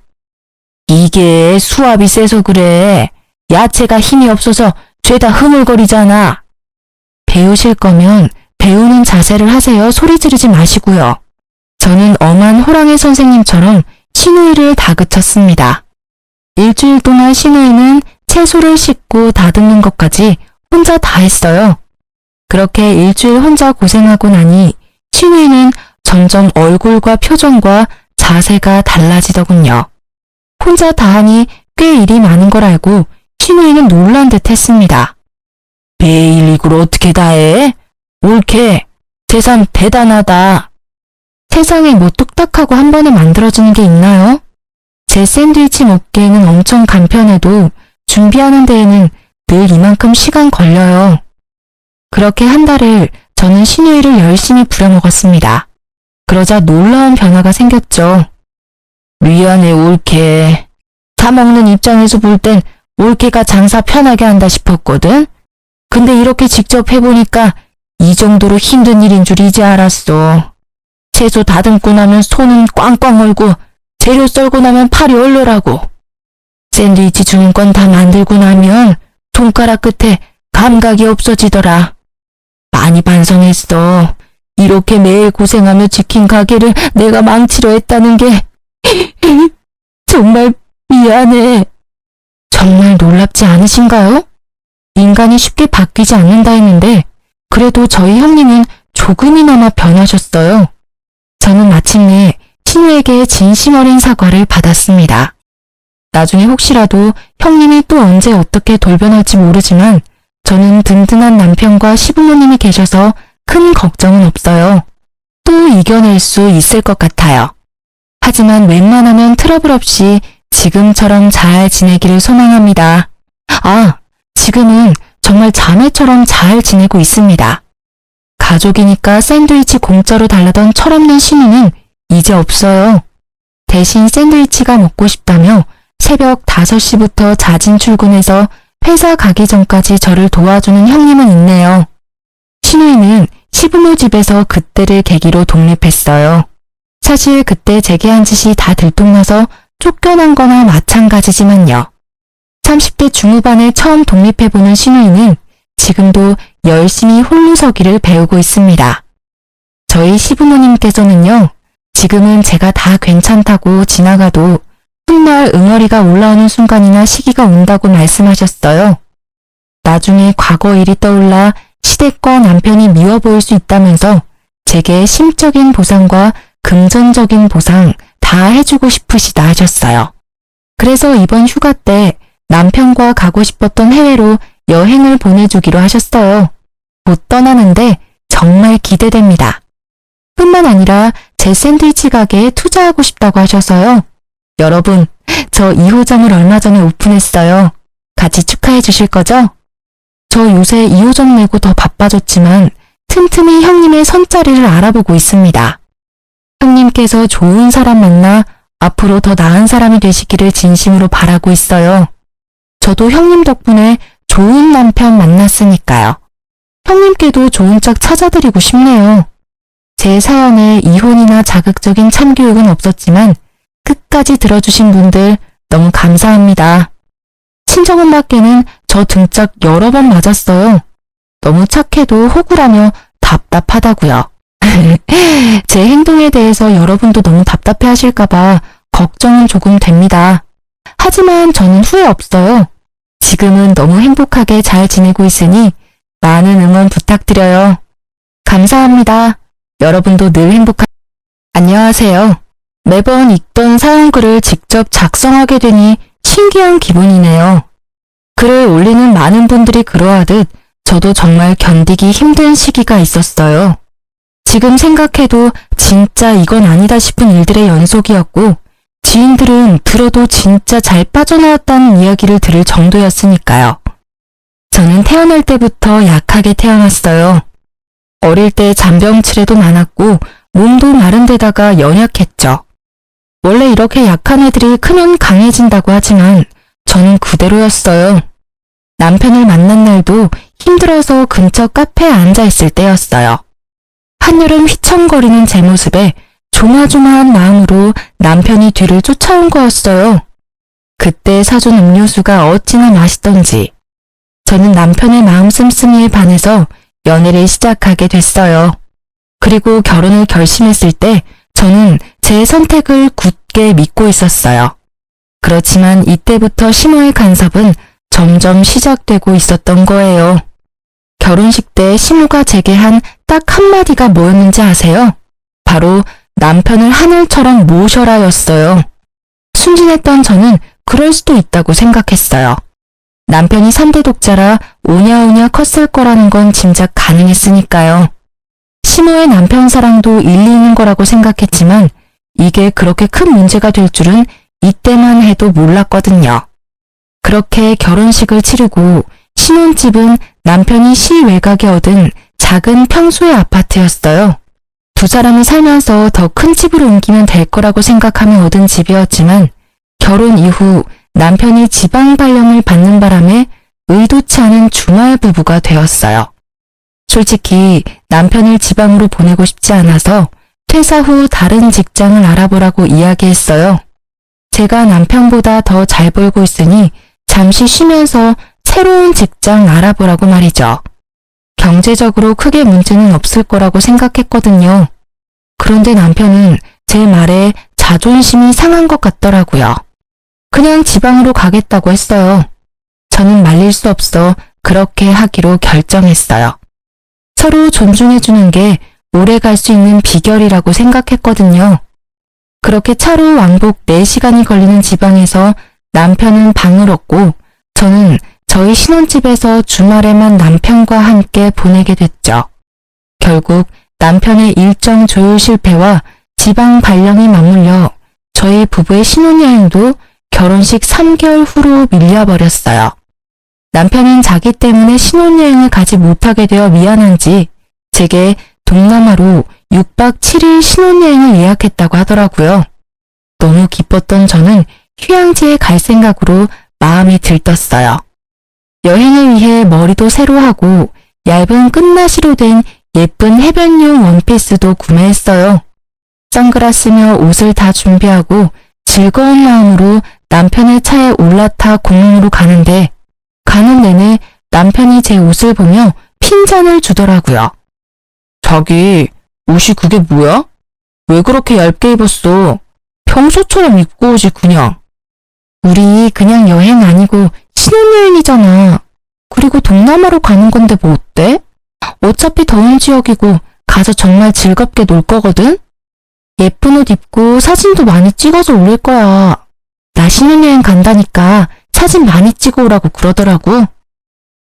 이게 수압이 세서 그래. 야채가 힘이 없어서 죄다 흐물거리잖아. 배우실 거면 배우는 자세를 하세요. 소리 지르지 마시고요. 저는 엄한 호랑이 선생님처럼 신우이를 다그쳤습니다. 일주일 동안 신우이는 채소를 씻고 다듬는 것까지 혼자 다 했어요. 그렇게 일주일 혼자 고생하고 나니 신우이는 점점 얼굴과 표정과 자세가 달라지더군요. 혼자 다 하니 꽤 일이 많은 걸 알고 신우이는 놀란 듯 했습니다. 매일 이걸 어떻게 다 해? 옳게. 세상 대단하다. 세상에 뭐 뚝딱하고 한 번에 만들어지는 게 있나요? 제 샌드위치 먹기에는 엄청 간편해도 준비하는 데에는 늘 이만큼 시간 걸려요. 그렇게 한 달을 저는 신우이를 열심히 부려먹었습니다. 그러자 놀라운 변화가 생겼죠. 미안해 옳게. 사 먹는 입장에서 볼 땐 옳게가 장사 편하게 한다 싶었거든. 근데 이렇게 직접 해보니까 이 정도로 힘든 일인 줄 이제 알았어. 채소 다듬고 나면 손은 꽝꽝 얼고 재료 썰고 나면 팔이 얼얼하고 샌드위치 주문권 다 만들고 나면 손가락 끝에 감각이 없어지더라. 많이 반성했어. 이렇게 매일 고생하며 지킨 가게를 내가 망치려 했다는 게 정말 미안해. 정말 놀랍지 않으신가요? 인간이 쉽게 바뀌지 않는다 했는데 그래도 저희 형님은 조금이나마 변하셨어요. 저는 마침내 신우에게 진심 어린 사과를 받았습니다. 나중에 혹시라도 형님이 또 언제 어떻게 돌변할지 모르지만 저는 든든한 남편과 시부모님이 계셔서 큰 걱정은 없어요. 또 이겨낼 수 있을 것 같아요. 하지만 웬만하면 트러블 없이 지금처럼 잘 지내기를 소망합니다. 아, 지금은 정말 자매처럼 잘 지내고 있습니다. 가족이니까 샌드위치 공짜로 달라던 철없는 신우는 이제 없어요. 대신 샌드위치가 먹고 싶다며 새벽 5시부터 자진 출근해서 회사 가기 전까지 저를 도와주는 형님은 있네요. 신우이는 시부모 집에서 그때를 계기로 독립했어요. 사실 그때 제게 한 짓이 다 들통나서 쫓겨난 거나 마찬가지지만요. 30대 중후반에 처음 독립해보는 신우이는 지금도 열심히 홀로서기를 배우고 있습니다. 저희 시부모님께서는요, 지금은 제가 다 괜찮다고 지나가도 훗날 응어리가 올라오는 순간이나 시기가 온다고 말씀하셨어요. 나중에 과거 일이 떠올라 시댁과 남편이 미워 보일 수 있다면서 제게 심적인 보상과 금전적인 보상 다 해주고 싶으시다 하셨어요. 그래서 이번 휴가 때 남편과 가고 싶었던 해외로 여행을 보내주기로 하셨어요. 곧 떠나는데 정말 기대됩니다. 뿐만 아니라 제 샌드위치 가게에 투자하고 싶다고 하셔서요. 여러분, 저 2호점을 얼마 전에 오픈했어요. 같이 축하해 주실 거죠? 저 요새 2호점 내고 더 바빠졌지만 틈틈이 형님의 선자리를 알아보고 있습니다. 형님께서 좋은 사람 만나 앞으로 더 나은 사람이 되시기를 진심으로 바라고 있어요. 저도 형님 덕분에 좋은 남편 만났으니까요. 형님께도 좋은 짝 찾아드리고 싶네요. 제 사연에 이혼이나 자극적인 참교육은 없었지만 끝까지 들어주신 분들 너무 감사합니다. 친정엄마께는 저 등짝 여러 번 맞았어요. 너무 착해도 호구라며 답답하다고요. 제 행동에 대해서 여러분도 너무 답답해 하실까봐 걱정은 조금 됩니다. 하지만 저는 후회 없어요. 지금은 너무 행복하게 잘 지내고 있으니 많은 응원 부탁드려요. 감사합니다. 여러분도 늘 안녕하세요. 매번 읽던 사연글을 직접 작성하게 되니 신기한 기분이네요. 글을 올리는 많은 분들이 그러하듯 저도 정말 견디기 힘든 시기가 있었어요. 지금 생각해도 진짜 이건 아니다 싶은 일들의 연속이었고 지인들은 들어도 진짜 잘 빠져나왔다는 이야기를 들을 정도였으니까요. 저는 태어날 때부터 약하게 태어났어요. 어릴 때 잔병치레도 많았고 몸도 마른 데다가 연약했죠. 원래 이렇게 약한 애들이 크면 강해진다고 하지만 저는 그대로였어요. 남편을 만난 날도 힘들어서 근처 카페에 앉아 있을 때였어요. 한여름 휘청거리는 제 모습에 조마조마한 마음으로 남편이 뒤를 쫓아온 거였어요. 그때 사준 음료수가 어찌나 맛있던지 저는 남편의 마음 씀씀이에 반해서 연애를 시작하게 됐어요. 그리고 결혼을 결심했을 때 저는 제 선택을 굳게 믿고 있었어요. 그렇지만 이때부터 심호의 간섭은 점점 시작되고 있었던 거예요. 결혼식 때 심호가 제게 한 딱 한마디가 뭐였는지 아세요? 바로 남편을 하늘처럼 모셔라였어요. 순진했던 저는 그럴 수도 있다고 생각했어요. 남편이 3대 독자라 오냐오냐 컸을 거라는 건 짐작 가능했으니까요. 심호의 남편 사랑도 일리 있는 거라고 생각했지만 이게 그렇게 큰 문제가 될 줄은 이때만 해도 몰랐거든요. 그렇게 결혼식을 치르고 신혼집은 남편이 시외곽에 얻은 작은 평수의 아파트였어요. 두 사람이 살면서 더 큰 집으로 옮기면 될 거라고 생각하며 얻은 집이었지만 결혼 이후 남편이 지방 발령을 받는 바람에 의도치 않은 주말 부부가 되었어요. 솔직히 남편을 지방으로 보내고 싶지 않아서 퇴사 후 다른 직장을 알아보라고 이야기했어요. 제가 남편보다 더 잘 벌고 있으니 잠시 쉬면서 새로운 직장 알아보라고 말이죠. 경제적으로 크게 문제는 없을 거라고 생각했거든요. 그런데 남편은 제 말에 자존심이 상한 것 같더라고요. 그냥 지방으로 가겠다고 했어요. 저는 말릴 수 없어 그렇게 하기로 결정했어요. 서로 존중해주는 게 오래 갈 수 있는 비결이라고 생각했거든요. 그렇게 차로 왕복 4시간이 걸리는 지방에서 남편은 방을 얻고 저는 저희 신혼집에서 주말에만 남편과 함께 보내게 됐죠. 결국 남편의 일정 조율 실패와 지방 발령이 맞물려 저희 부부의 신혼여행도 결혼식 3개월 후로 밀려버렸어요. 남편은 자기 때문에 신혼여행을 가지 못하게 되어 미안한지 제게 동남아로 6박 7일 신혼여행을 예약했다고 하더라고요. 너무 기뻤던 저는 휴양지에 갈 생각으로 마음이 들떴어요. 여행을 위해 머리도 새로 하고 얇은 끝나시로 된 예쁜 해변용 원피스도 구매했어요. 선글라스며 옷을 다 준비하고 즐거운 마음으로 남편의 차에 올라타 공항으로 가는데 가는 내내 남편이 제 옷을 보며 핀잔을 주더라고요. 자기, 옷이 그게 뭐야? 왜 그렇게 얇게 입었어? 평소처럼 입고 오지 그냥. 우리 그냥 여행 아니고 신혼여행이잖아. 그리고 동남아로 가는 건데 뭐 어때? 어차피 더운 지역이고 가서 정말 즐겁게 놀 거거든? 예쁜 옷 입고 사진도 많이 찍어서 올릴 거야. 나 신혼여행 간다니까 사진 많이 찍어 오라고 그러더라고.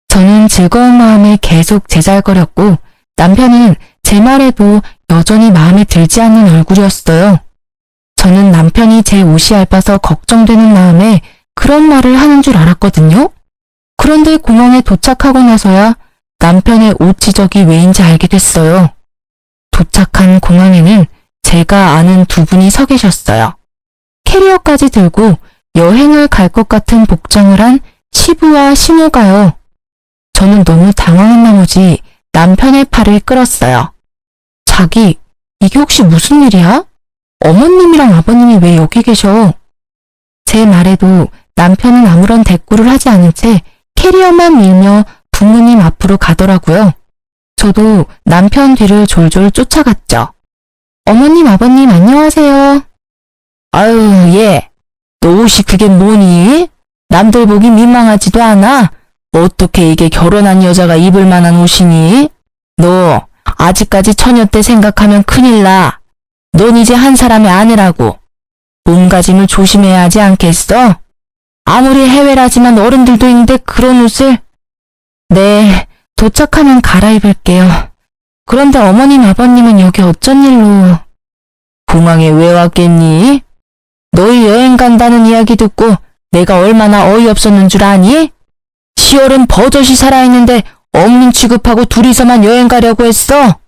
저는 즐거운 마음에 계속 제잘거렸고 남편은 제 말에도 여전히 마음에 들지 않는 얼굴이었어요. 저는 남편이 제 옷이 얇아서 걱정되는 마음에 그런 말을 하는 줄 알았거든요. 그런데 공항에 도착하고 나서야 남편의 옷 지적이 왜인지 알게 됐어요. 도착한 공항에는 제가 아는 두 분이 서 계셨어요. 캐리어까지 들고 여행을 갈 것 같은 복장을 한 시부와 시모가요. 저는 너무 당황한 나머지 남편의 팔을 끌었어요. 자기, 이게 혹시 무슨 일이야? 어머님이랑 아버님이 왜 여기 계셔? 제 말에도 남편은 아무런 대꾸를 하지 않은 채 캐리어만 밀며 부모님 앞으로 가더라고요. 저도 남편 뒤를 졸졸 쫓아갔죠. 어머님, 아버님 안녕하세요. 아유, 얘, 너 옷이 그게 뭐니? 남들 보기 민망하지도 않아? 어떻게 이게 결혼한 여자가 입을 만한 옷이니? 너 아직까지 처녀 때 생각하면 큰일 나. 넌 이제 한 사람의 아내라고. 몸가짐을 조심해야 하지 않겠어? 아무리 해외라지만 어른들도 있는데 그런 옷을. 네, 도착하면 갈아입을게요. 그런데 어머님, 아버님은 여기 어쩐 일로? 공항에 왜 왔겠니? 너희 여행 간다는 이야기 듣고 내가 얼마나 어이없었는 줄 아니? 10월은 버젓이 살아있는데 없는 취급하고 둘이서만 여행 가려고 했어.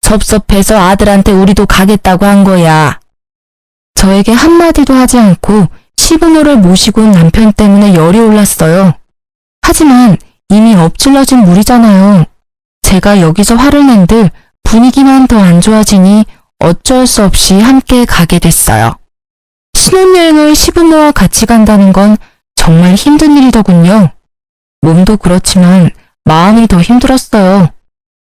섭섭해서 아들한테 우리도 가겠다고 한 거야. 저에게 한마디도 하지 않고 시부모를 모시고 온 남편 때문에 열이 올랐어요. 하지만 이미 엎질러진 물이잖아요. 제가 여기서 화를 낸들 분위기만 더 안 좋아지니 어쩔 수 없이 함께 가게 됐어요. 신혼여행을 시부모와 같이 간다는 건 정말 힘든 일이더군요. 몸도 그렇지만 마음이 더 힘들었어요.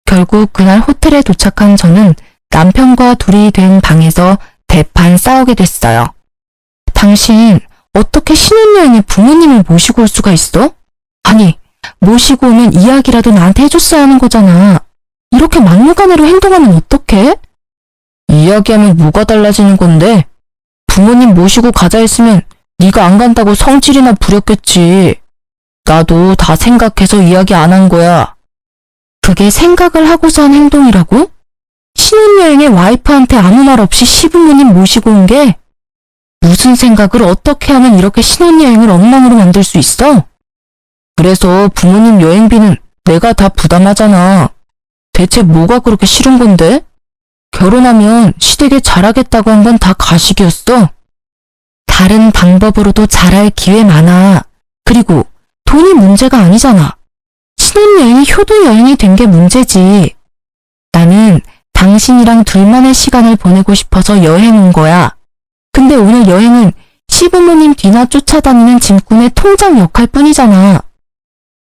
결국 그날 호텔에 도착한 저는 남편과 둘이 된 방에서 대판 싸우게 됐어요. 당신 어떻게 신혼여행에 부모님을 모시고 올 수가 있어? 아니, 모시고 오면 이야기라도 나한테 해줬어야 하는 거잖아. 이렇게 막무가내로 행동하면 어떡해? 이야기하면 뭐가 달라지는 건데? 부모님 모시고 가자 했으면 네가 안 간다고 성질이나 부렸겠지. 나도 다 생각해서 이야기 안 한 거야. 그게 생각을 하고서 한 행동이라고? 신혼여행에 와이프한테 아무 말 없이 시부모님 모시고 온 게? 무슨 생각을 어떻게 하면 이렇게 신혼여행을 엉망으로 만들 수 있어? 그래서 부모님 여행비는 내가 다 부담하잖아. 대체 뭐가 그렇게 싫은 건데? 결혼하면 시댁에 잘하겠다고 한 건 다 가식이었어. 다른 방법으로도 잘할 기회 많아. 그리고 돈이 문제가 아니잖아. 신혼여행이 효도여행이 된 게 문제지. 나는 당신이랑 둘만의 시간을 보내고 싶어서 여행 온 거야. 근데 오늘 여행은 시부모님 뒤나 쫓아다니는 짐꾼의 통장 역할 뿐이잖아.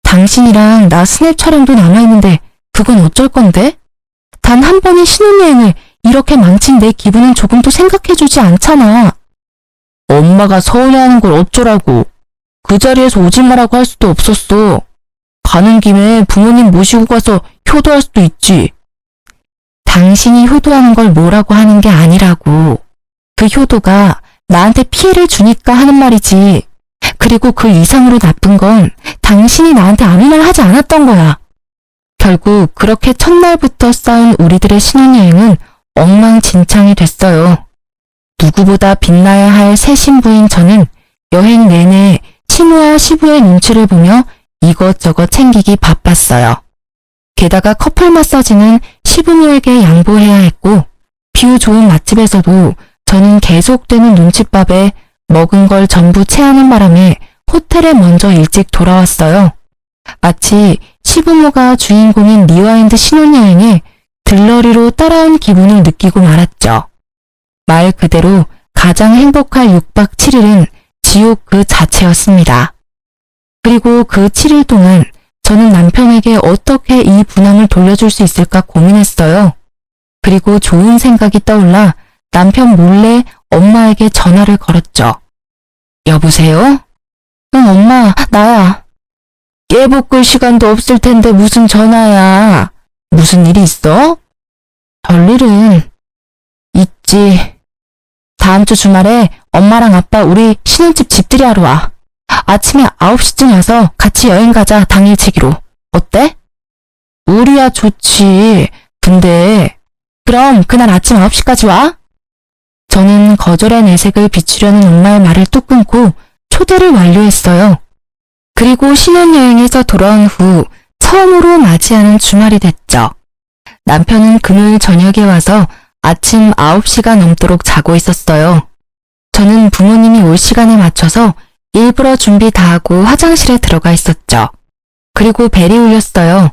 당신이랑 나 스냅 촬영도 남아있는데 그건 어쩔 건데? 단 한 번의 신혼여행을 이렇게 망친 내 기분은 조금도 생각해주지 않잖아. 엄마가 서운해하는 걸 어쩌라고. 그 자리에서 오지 마라고 할 수도 없었어. 가는 김에 부모님 모시고 가서 효도할 수도 있지. 당신이 효도하는 걸 뭐라고 하는 게 아니라고. 그 효도가 나한테 피해를 주니까 하는 말이지. 그리고 그 이상으로 나쁜 건 당신이 나한테 아무 말 하지 않았던 거야. 결국 그렇게 첫날부터 쌓은 우리들의 신혼여행은 엉망진창이 됐어요. 누구보다 빛나야 할 새 신부인 저는 여행 내내 시모와 시부의 눈치를 보며 이것저것 챙기기 바빴어요. 게다가 커플 마사지는 시부모에게 양보해야 했고 뷰 좋은 맛집에서도 저는 계속되는 눈칫밥에 먹은 걸 전부 체하는 바람에 호텔에 먼저 일찍 돌아왔어요. 마치 시부모가 주인공인 리와인드 신혼여행에 들러리로 따라온 기분을 느끼고 말았죠. 말 그대로 가장 행복할 6박 7일은 지옥 그 자체였습니다. 그리고 그 7일 동안 저는 남편에게 어떻게 이 분함을 돌려줄 수 있을까 고민했어요. 그리고 좋은 생각이 떠올라 남편 몰래 엄마에게 전화를 걸었죠. 여보세요? 응, 엄마, 나야. 깨볶을 시간도 없을 텐데 무슨 전화야. 무슨 일이 있어? 별일은 있지. 다음 주 주말에 엄마랑 아빠 우리 신혼집 집들이 하러 와. 아침에 9시쯤 와서 같이 여행 가자, 당일치기로. 어때? 우리야 좋지. 근데 그럼 그날 아침 9시까지 와? 저는 거절의 내색을 비추려는 엄마의 말을 뚝 끊고 초대를 완료했어요. 그리고 신혼여행에서 돌아온 후 처음으로 맞이하는 주말이 됐죠. 남편은 금요일 저녁에 와서 아침 9시가 넘도록 자고 있었어요. 저는 부모님이 올 시간에 맞춰서 일부러 준비 다 하고 화장실에 들어가 있었죠. 그리고 벨이 울렸어요.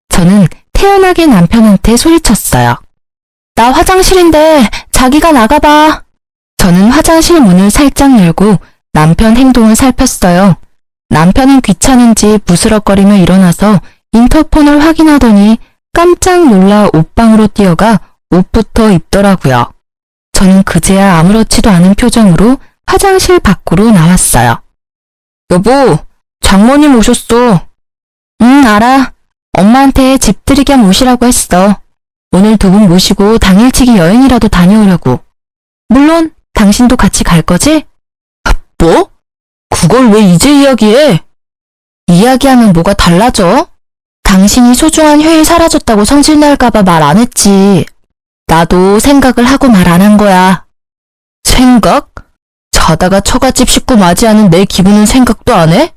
저는 태연하게 남편한테 소리쳤어요. 나 화장실인데 자기가 나가봐. 저는 화장실 문을 살짝 열고 남편 행동을 살폈어요. 남편은 귀찮은지 부스럭거리며 일어나서 인터폰을 확인하더니 깜짝 놀라 옷방으로 뛰어가 옷부터 입더라고요. 저는 그제야 아무렇지도 않은 표정으로 화장실 밖으로 나왔어요. 여보, 장모님 오셨어. 응, 알아. 엄마한테 집들이 겸 오시라고 했어. 오늘 두 분 모시고 당일치기 여행이라도 다녀오려고. 물론 당신도 같이 갈 거지? 뭐? 그걸 왜 이제 이야기해? 이야기하면 뭐가 달라져? 당신이 소중한 휴일 사라졌다고 성질날까봐 말 안 했지. 나도 생각을 하고 말 안 한 거야. 생각? 자다가 처갓집 식구 맞이하는 내 기분은 생각도 안 해?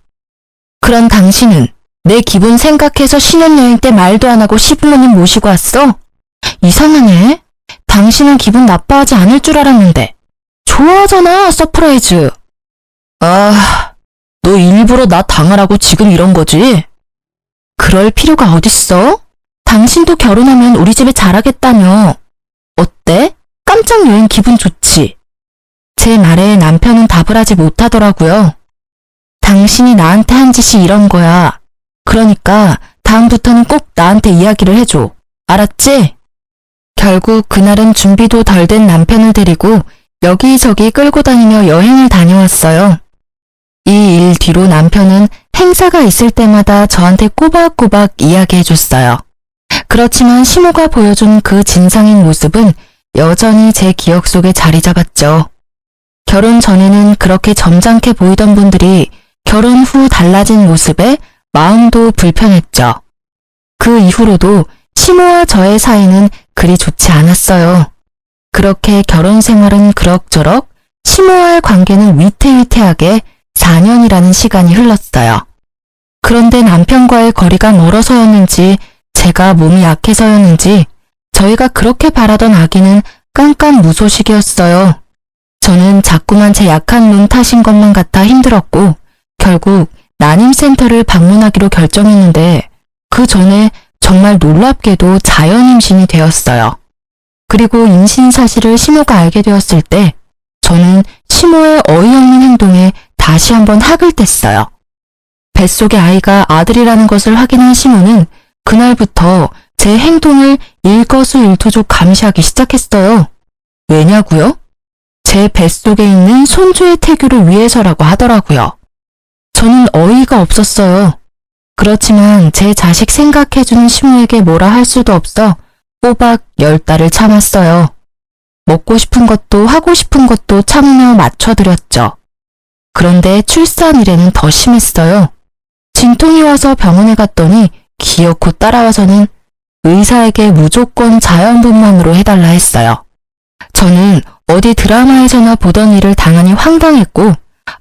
그런 당신은 내 기분 생각해서 신혼여행 때 말도 안 하고 시부모님 모시고 왔어? 이상하네. 당신은 기분 나빠하지 않을 줄 알았는데. 좋아하잖아, 서프라이즈. 아, 너 일부러 나 당하라고 지금 이런 거지? 그럴 필요가 어딨어? 당신도 결혼하면 우리 집에 잘하겠다며. 어때? 깜짝 여행 기분 좋지? 제 말에 남편은 답을 하지 못하더라고요. 당신이 나한테 한 짓이 이런 거야. 그러니까 다음부터는 꼭 나한테 이야기를 해줘. 알았지? 결국 그날은 준비도 덜 된 남편을 데리고 여기저기 끌고 다니며 여행을 다녀왔어요. 이 일 뒤로 남편은 행사가 있을 때마다 저한테 꼬박꼬박 이야기해줬어요. 그렇지만 시모가 보여준 그 진상인 모습은 여전히 제 기억 속에 자리 잡았죠. 결혼 전에는 그렇게 점잖게 보이던 분들이 결혼 후 달라진 모습에 마음도 불편했죠. 그 이후로도 시모와 저의 사이는 그리 좋지 않았어요. 그렇게 결혼 생활은 그럭저럭, 시모와의 관계는 위태위태하게 4년이라는 시간이 흘렀어요. 그런데 남편과의 거리가 멀어서였는지 제가 몸이 약해서였는지 저희가 그렇게 바라던 아기는 깜깜무소식이었어요. 저는 자꾸만 제 약한 눈 탓인 것만 같아 힘들었고 결국 난임센터를 방문하기로 결정했는데 그 전에 정말 놀랍게도 자연임신이 되었어요. 그리고 임신 사실을 시모가 알게 되었을 때 저는 시모의 어이없는 행동에 다시 한번 학을 뗐어요. 뱃속의 아이가 아들이라는 것을 확인한 시모는 그날부터 제 행동을 일거수일투족 감시하기 시작했어요. 왜냐고요? 제 뱃속에 있는 손주의 태교를 위해서라고 하더라고요. 저는 어이가 없었어요. 그렇지만 제 자식 생각해주는 시모에게 뭐라 할 수도 없어 꼬박 10달을 참았어요. 먹고 싶은 것도 하고 싶은 것도 참으며 맞춰드렸죠. 그런데 출산일에는 더 심했어요. 진통이 와서 병원에 갔더니 기어코 따라와서는 의사에게 무조건 자연분만으로 해달라 했어요. 저는 어디 드라마에서나 보던 일을 당하니 황당했고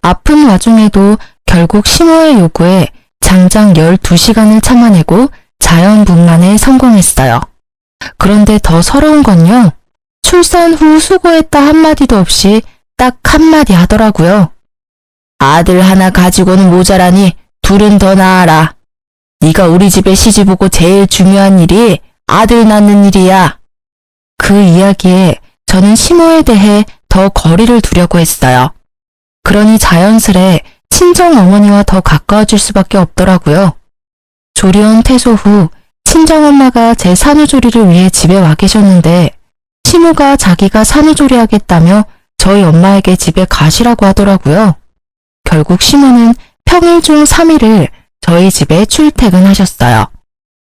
아픈 와중에도 결국 시모의 요구에 장장 12시간을 참아내고 자연분만에 성공했어요. 그런데 더 서러운 건요. 출산 후 수고했다 한마디도 없이 딱 한마디 하더라고요. 아들 하나 가지고는 모자라니 둘은 더 낳아라. 네가 우리 집에 시집 오고 제일 중요한 일이 아들 낳는 일이야. 그 이야기에 저는 시모에 대해 더 거리를 두려고 했어요. 그러니 자연스레 친정어머니와 더 가까워질 수밖에 없더라고요. 조리원 퇴소 후 친정엄마가 제 산후조리를 위해 집에 와 계셨는데 시모가 자기가 산후조리하겠다며 저희 엄마에게 집에 가시라고 하더라고요. 결국 시모는 평일 중 3일을 저희 집에 출퇴근하셨어요.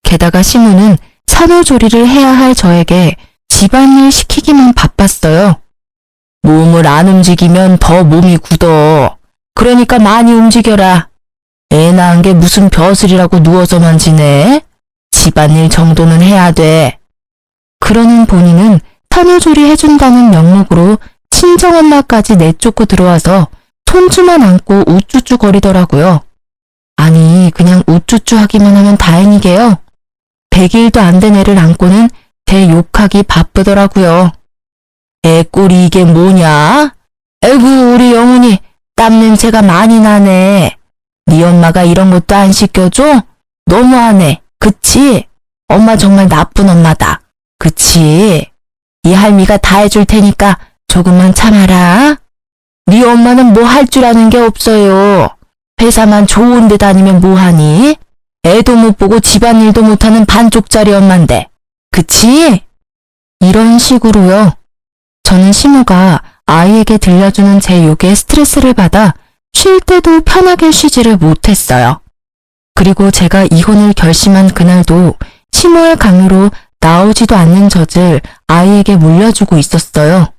게다가 시모는 산후조리를 해야 할 저에게 집안일 시키기만 바빴어요. 몸을 안 움직이면 더 몸이 굳어. 그러니까 많이 움직여라. 애 낳은 게 무슨 벼슬이라고 누워서만 지내? 집안일 정도는 해야 돼. 그러는 본인은 산후조리 해준다는 명목으로 친정엄마까지 내쫓고 들어와서 손주만 안고 우쭈쭈 거리더라고요. 아니 그냥 우쭈쭈 하기만 하면 다행이게요. 100일도 안 된 애를 안고는 대 욕하기 바쁘더라고요. 애 꼴이 이게 뭐냐? 에구, 우리 영훈이 땀 냄새가 많이 나네. 네 엄마가 이런 것도 안 시켜줘? 너무하네. 그치? 엄마 정말 나쁜 엄마다. 그치? 이 할미가 다 해줄 테니까 조금만 참아라. 네 엄마는 뭐 할 줄 아는 게 없어요. 회사만 좋은 데 다니면 뭐하니? 애도 못 보고 집안일도 못하는 반쪽짜리 엄마인데. 그치? 이런 식으로요. 저는 시모가 아이에게 들려주는 제 욕에 스트레스를 받아 쉴 때도 편하게 쉬지를 못했어요. 그리고 제가 이혼을 결심한 그날도 시모의 강요로 나오지도 않는 젖을 아이에게 물려주고 있었어요.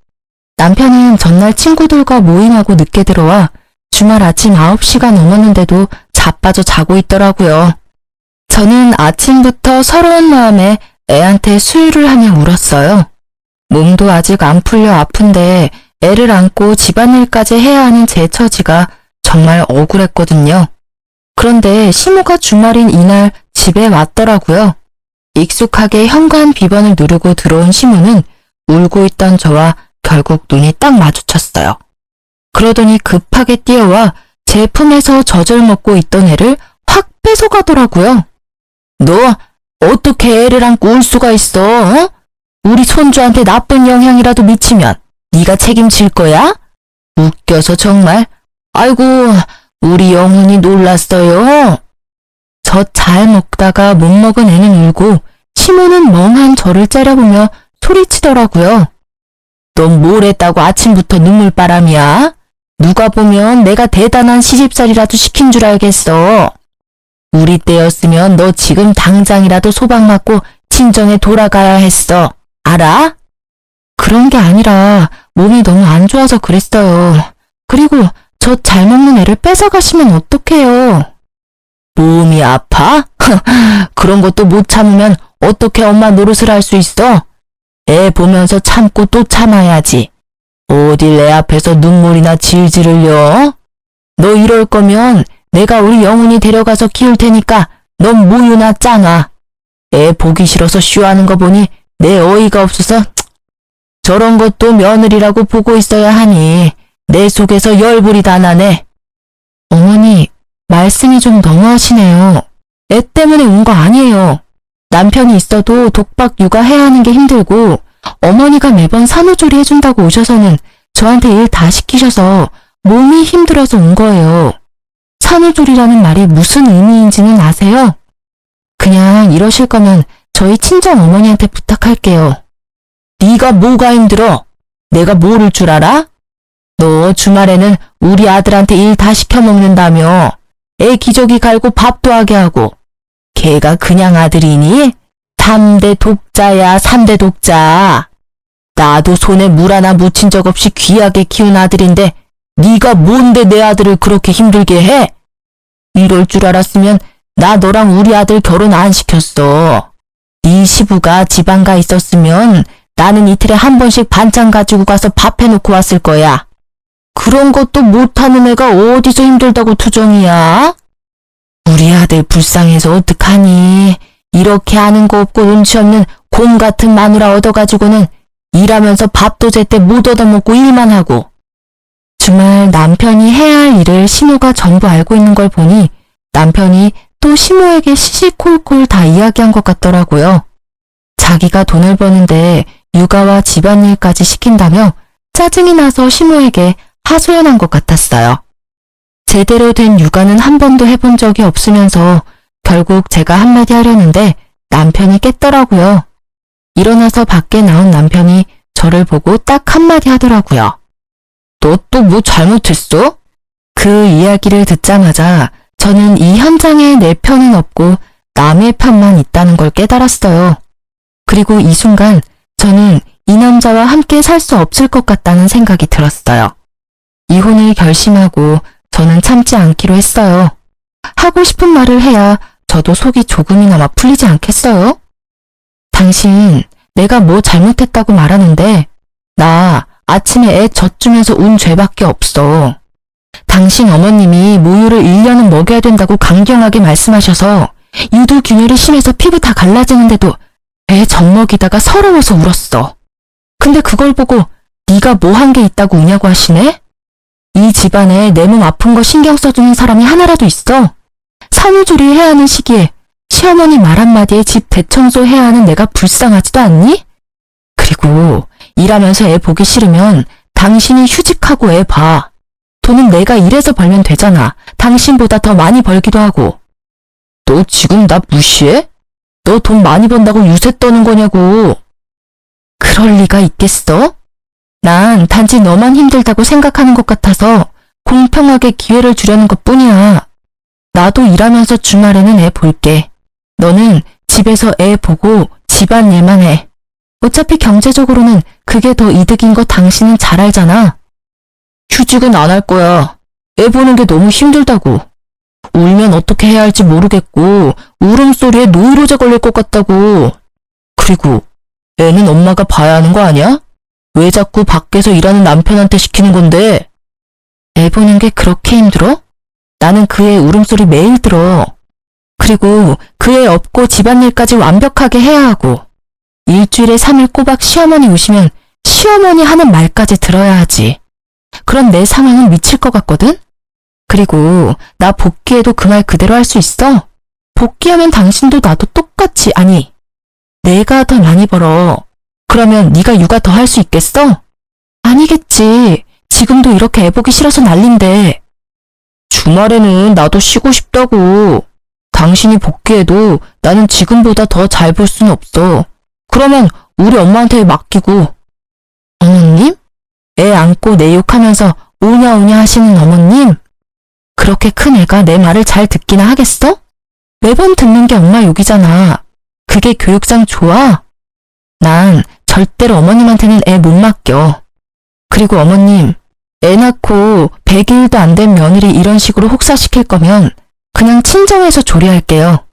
남편은 전날 친구들과 모임하고 늦게 들어와 주말 아침 9시가 넘었는데도 자빠져 자고 있더라고요. 저는 아침부터 서러운 마음에 애한테 수유를 하며 울었어요. 몸도 아직 안 풀려 아픈데 애를 안고 집안일까지 해야 하는 제 처지가 정말 억울했거든요. 그런데 시모가 주말인 이날 집에 왔더라고요. 익숙하게 현관 비번을 누르고 들어온 시모는 울고 있던 저와 결국 눈이 딱 마주쳤어요. 그러더니 급하게 뛰어와 제 품에서 젖을 먹고 있던 애를 확 뺏어가더라고요. 너 어떻게 애를 안고 울 수가 있어? 어? 우리 손주한테 나쁜 영향이라도 미치면 네가 책임질 거야? 웃겨서 정말. 아이고, 우리 영훈이 놀랐어요. 젖 잘 먹다가 못 먹은 애는 울고 시모는 멍한 저를 째려보며 소리치더라고요. 넌 뭘 했다고 아침부터 눈물바람이야? 누가 보면 내가 대단한 시집살이라도 시킨 줄 알겠어. 우리 때였으면 너 지금 당장이라도 소박 맞고 친정에 돌아가야 했어. 알아? 그런 게 아니라 몸이 너무 안 좋아서 그랬어요. 그리고 저 잘 먹는 애를 뺏어가시면 어떡해요? 몸이 아파? 그런 것도 못 참으면 어떻게 엄마 노릇을 할 수 있어? 애 보면서 참고 또 참아야지. 어딜 내 앞에서 눈물이나 질질 흘려? 너 이럴 거면 내가 우리 영훈이 데려가서 키울 테니까 넌 모유나 짜놔. 애 보기 싫어서 쉬어하는 거 보니 내 어이가 없어서 저런 것도 며느리라고 보고 있어야 하니 내 속에서 열불이 다 나네. 어머니, 말씀이 좀 너무하시네요. 애 때문에 온 거 아니에요. 남편이 있어도 독박 육아해야 하는 게 힘들고 어머니가 매번 산후조리 해준다고 오셔서는 저한테 일 다 시키셔서 몸이 힘들어서 온 거예요. 산후조리라는 말이 무슨 의미인지는 아세요? 그냥 이러실 거면 저희 친정 어머니한테 부탁할게요. 네가 뭐가 힘들어? 내가 모를 줄 알아? 너 주말에는 우리 아들한테 일 다 시켜 먹는다며. 애 기저귀 갈고 밥도 하게 하고. 걔가 그냥 아들이니? 3대 독자야, 3대 독자. 나도 손에 물 하나 묻힌 적 없이 귀하게 키운 아들인데 네가 뭔데 내 아들을 그렇게 힘들게 해? 이럴 줄 알았으면 나 너랑 우리 아들 결혼 안 시켰어. 네 시부가 지방 가 있었으면 나는 이틀에 한 번씩 반찬 가지고 가서 밥 해놓고 왔을 거야. 그런 것도 못하는 애가 어디서 힘들다고 투정이야? 우리 아들 불쌍해서 어떡하니? 이렇게 아는 거 없고 눈치 없는 곰 같은 마누라 얻어가지고는 일하면서 밥도 제때 못 얻어먹고 일만 하고. 주말 남편이 해야 할 일을 시모가 전부 알고 있는 걸 보니 남편이 또 시모에게 시시콜콜 다 이야기한 것 같더라고요. 자기가 돈을 버는데 육아와 집안일까지 시킨다며 짜증이 나서 시모에게 하소연한 것 같았어요. 제대로 된 육아는 한 번도 해본 적이 없으면서 결국 제가 한마디 하려는데 남편이 깼더라고요. 일어나서 밖에 나온 남편이 저를 보고 딱 한마디 하더라고요. 너 또 뭐 잘못했어? 그 이야기를 듣자마자 저는 이 현장에 내 편은 없고 남의 편만 있다는 걸 깨달았어요. 그리고 이 순간 저는 이 남자와 함께 살 수 없을 것 같다는 생각이 들었어요. 이혼을 결심하고 저는 참지 않기로 했어요. 하고 싶은 말을 해야 저도 속이 조금이나마 풀리지 않겠어요? 당신, 내가 뭐 잘못했다고 말하는데 나 아침에 애 젖주면서 운 죄밖에 없어. 당신 어머님이 모유를 1년은 먹여야 된다고 강경하게 말씀하셔서 유두균열이 심해서 피부 다 갈라지는데도 애 젖먹이다가 서러워서 울었어. 근데 그걸 보고 네가 뭐 한 게 있다고 우냐고 하시네? 이 집안에 내 몸 아픈 거 신경 써주는 사람이 하나라도 있어? 산후조리 해야 하는 시기에 시어머니 말 한마디에 집 대청소 해야 하는 내가 불쌍하지도 않니? 그리고 일하면서 애 보기 싫으면 당신이 휴직하고 애 봐. 돈은 내가 일해서 벌면 되잖아. 당신보다 더 많이 벌기도 하고. 너 지금 나 무시해? 너 돈 많이 번다고 유세 떠는 거냐고. 그럴 리가 있겠어? 난 단지 너만 힘들다고 생각하는 것 같아서 공평하게 기회를 주려는 것뿐이야. 나도 일하면서 주말에는 애 볼게. 너는 집에서 애 보고 집안 일만 해. 어차피 경제적으로는 그게 더 이득인 거 당신은 잘 알잖아. 휴직은 안 할 거야. 애 보는 게 너무 힘들다고. 울면 어떻게 해야 할지 모르겠고 울음소리에 노이로제 걸릴 것 같다고. 그리고 애는 엄마가 봐야 하는 거 아니야? 왜 자꾸 밖에서 일하는 남편한테 시키는 건데? 애 보는 게 그렇게 힘들어? 나는 그 애 울음소리 매일 들어. 그리고 그 애 업고 집안일까지 완벽하게 해야 하고 일주일에 3일 꼬박 시어머니 오시면 시어머니 하는 말까지 들어야 하지. 그럼 내 상황은 미칠 것 같거든? 그리고 나 복귀해도 그 말 그대로 할 수 있어? 복귀하면 당신도 나도 똑같이, 아니, 내가 더 많이 벌어. 그러면 네가 육아 더 할 수 있겠어? 아니겠지. 지금도 이렇게 애 보기 싫어서 난린데. 주말에는 나도 쉬고 싶다고. 당신이 복귀해도 나는 지금보다 더 잘 볼 수는 없어. 그러면 우리 엄마한테 맡기고. 어머님? 애 안고 내 욕하면서 오냐오냐 하시는 어머님? 그렇게 큰 애가 내 말을 잘 듣기나 하겠어? 매번 듣는 게 엄마 욕이잖아. 그게 교육상 좋아? 난 절대로 어머님한테는 애 못 맡겨. 그리고 어머님, 애 낳고 100일도 안 된 며느리 이런 식으로 혹사시킬 거면 그냥 친정에서 조리할게요.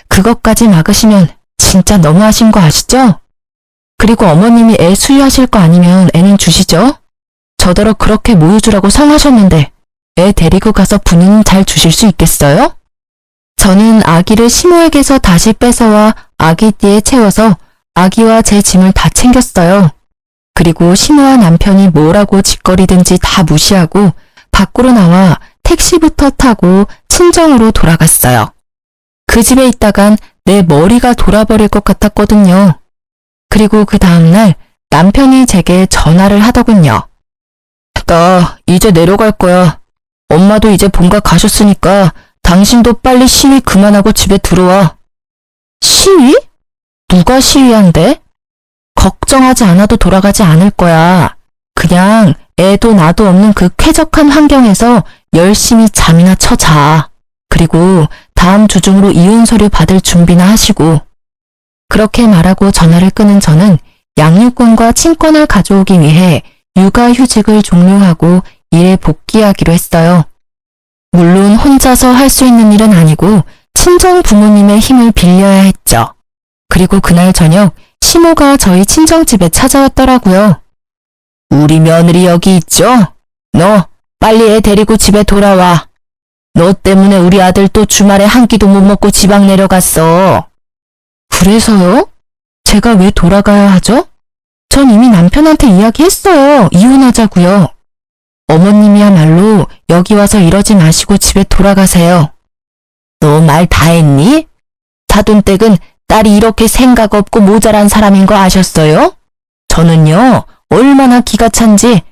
그것까지 막으시면 진짜 너무하신 거 아시죠? 그리고 어머님이 애 수유하실 거 아니면 애는 주시죠? 저더러 그렇게 모유주라고 성하셨는데 애 데리고 가서 분유는 잘 주실 수 있겠어요? 저는 아기를 시모에게서 다시 뺏어와 아기띠에 채워서 아기와 제 짐을 다 챙겼어요. 그리고 시모와 남편이 뭐라고 짓거리든지 다 무시하고 밖으로 나와 택시부터 타고 친정으로 돌아갔어요. 그 집에 있다간 내 머리가 돌아버릴 것 같았거든요. 그리고 그 다음날 남편이 제게 전화를 하더군요. 나 이제 내려갈 거야. 엄마도 이제 본가 가셨으니까 당신도 빨리 시위 그만하고 집에 들어와. 시위? 누가 시위한대? 걱정하지 않아도 돌아가지 않을 거야. 그냥 애도 나도 없는 그 쾌적한 환경에서 열심히 잠이나 쳐자. 그리고 다음 주 중으로 이혼 서류 받을 준비나 하시고. 그렇게 말하고 전화를 끊은 저는 양육권과 친권을 가져오기 위해 육아휴직을 종료하고 일에 복귀하기로 했어요. 물론 혼자서 할 수 있는 일은 아니고 친정 부모님의 힘을 빌려야 했죠. 그리고 그날 저녁 시모가 저희 친정집에 찾아왔더라고요. 우리 며느리 여기 있죠? 너 빨리 애 데리고 집에 돌아와. 너 때문에 우리 아들 또 주말에 한 끼도 못 먹고 지방 내려갔어. 그래서요? 제가 왜 돌아가야 하죠? 전 이미 남편한테 이야기했어요. 이혼하자고요. 어머님이야말로 여기 와서 이러지 마시고 집에 돌아가세요. 너 말 다 했니? 사돈댁은 딸이 이렇게 생각 없고 모자란 사람인 거 아셨어요? 저는요, 얼마나 기가 찬지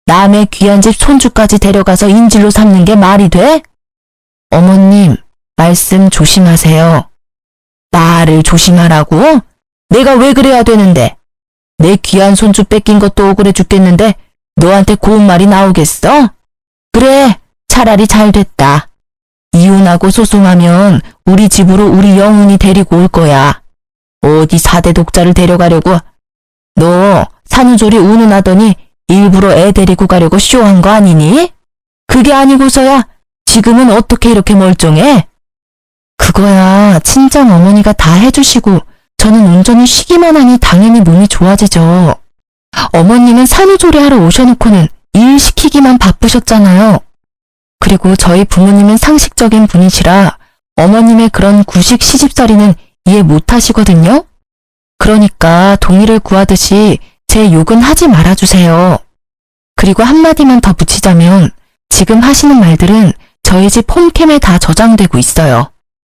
남의 귀한 집 손주까지 데려가서 인질로 삼는 게 말이 돼? 어머님, 말씀 조심하세요. 말을 조심하라고? 내가 왜 그래야 되는데? 내 귀한 손주 뺏긴 것도 억울해 죽겠는데 너한테 고운 말이 나오겠어? 그래, 차라리 잘 됐다. 이혼하고 소송하면 우리 집으로 우리 영훈이 데리고 올 거야. 어디 4대 독자를 데려가려고? 너 산후조리 운운하더니 일부러 애 데리고 가려고 쇼한 거 아니니? 그게 아니고서야 지금은 어떻게 이렇게 멀쩡해? 그거야 친정 어머니가 다 해주시고 저는 온전히 쉬기만 하니 당연히 몸이 좋아지죠. 어머님은 산후조리 하러 오셔놓고는 일 시키기만 바쁘셨잖아요. 그리고 저희 부모님은 상식적인 분이시라 어머님의 그런 구식 시집살이는 이해 못하시거든요. 그러니까 동의를 구하듯이 제 욕은 하지 말아주세요. 그리고 한마디만 더 붙이자면 지금 하시는 말들은 저희 집 홈캠에 다 저장되고 있어요.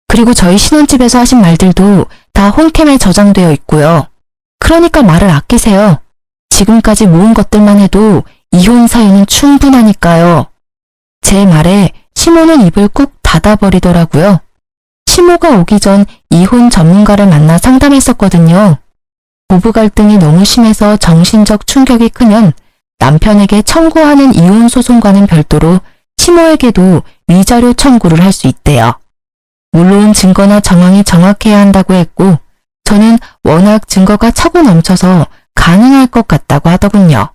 그리고 저희 신혼집에서 하신 말들도 다 홈캠에 저장되어 있고요. 그러니까 말을 아끼세요. 지금까지 모은 것들만 해도 이혼 사유는 충분하니까요. 제 말에 시모는 입을 꾹 닫아버리더라고요. 시모가 오기 전 이혼 전문가를 만나 상담했었거든요. 부부 갈등이 너무 심해서 정신적 충격이 크면 남편에게 청구하는 이혼 소송과는 별도로 시모에게도 위자료 청구를 할 수 있대요. 물론 증거나 정황이 정확해야 한다고 했고 저는 워낙 증거가 차고 넘쳐서 가능할 것 같다고 하더군요.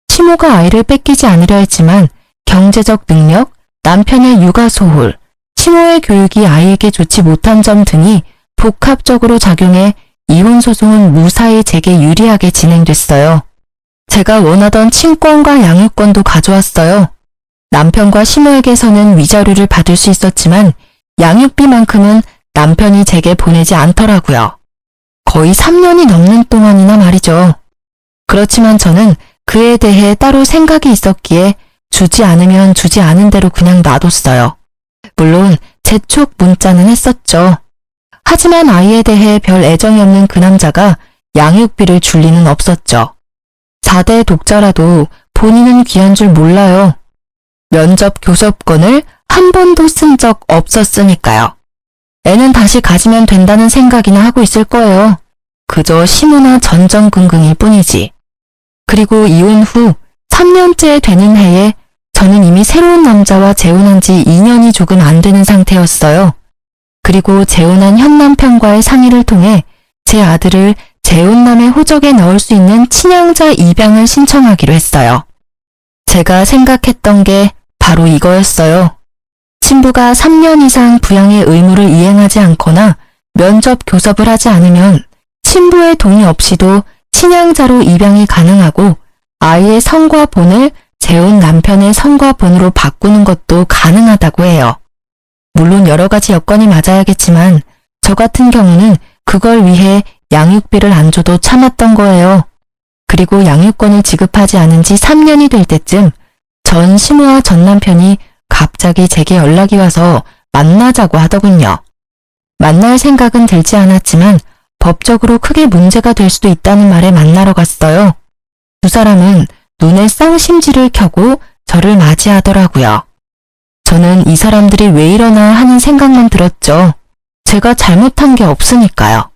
시모가 아이를 뺏기지 않으려 했지만 경제적 능력, 남편의 육아 소홀, 시모의 교육이 아이에게 좋지 못한 점 등이 복합적으로 작용해 이혼 소송은 무사히 제게 유리하게 진행됐어요. 제가 원하던 친권과 양육권도 가져왔어요. 남편과 시모에게서는 위자료를 받을 수 있었지만 양육비만큼은 남편이 제게 보내지 않더라고요. 거의 3년이 넘는 동안이나 말이죠. 그렇지만 저는 그에 대해 따로 생각이 있었기에 주지 않으면 주지 않은 대로 그냥 놔뒀어요. 물론 재촉 문자는 했었죠. 하지만 아이에 대해 별 애정이 없는 그 남자가 양육비를 줄 리는 없었죠. 4대 독자라도 본인은 귀한 줄 몰라요. 면접 교섭권을 한 번도 쓴 적 없었으니까요. 애는 다시 가지면 된다는 생각이나 하고 있을 거예요. 그저 시모나 전전긍긍일 뿐이지. 그리고 이혼 후 3년째 되는 해에 저는 이미 새로운 남자와 재혼한 지 2년이 조금 안 되는 상태였어요. 그리고 재혼한 현 남편과의 상의를 통해 제 아들을 재혼남의 호적에 넣을 수 있는 친양자 입양을 신청하기로 했어요. 제가 생각했던 게 바로 이거였어요. 신부가 3년 이상 부양의 의무를 이행하지 않거나 면접 교섭을 하지 않으면 신부의 동의 없이도 친양자로 입양이 가능하고 아이의 성과 본을 재혼 남편의 성과 본으로 바꾸는 것도 가능하다고 해요. 물론 여러 가지 여건이 맞아야겠지만 저 같은 경우는 그걸 위해 양육비를 안 줘도 참았던 거예요. 그리고 양육권을 지급하지 않은 지 3년이 될 때쯤 전 시모와 전 남편이 갑자기 제게 연락이 와서 만나자고 하더군요. 만날 생각은 들지 않았지만 법적으로 크게 문제가 될 수도 있다는 말에 만나러 갔어요. 두 사람은 눈에 쌍심지를 켜고 저를 맞이하더라고요. 저는 이 사람들이 왜 이러나 하는 생각만 들었죠. 제가 잘못한 게 없으니까요.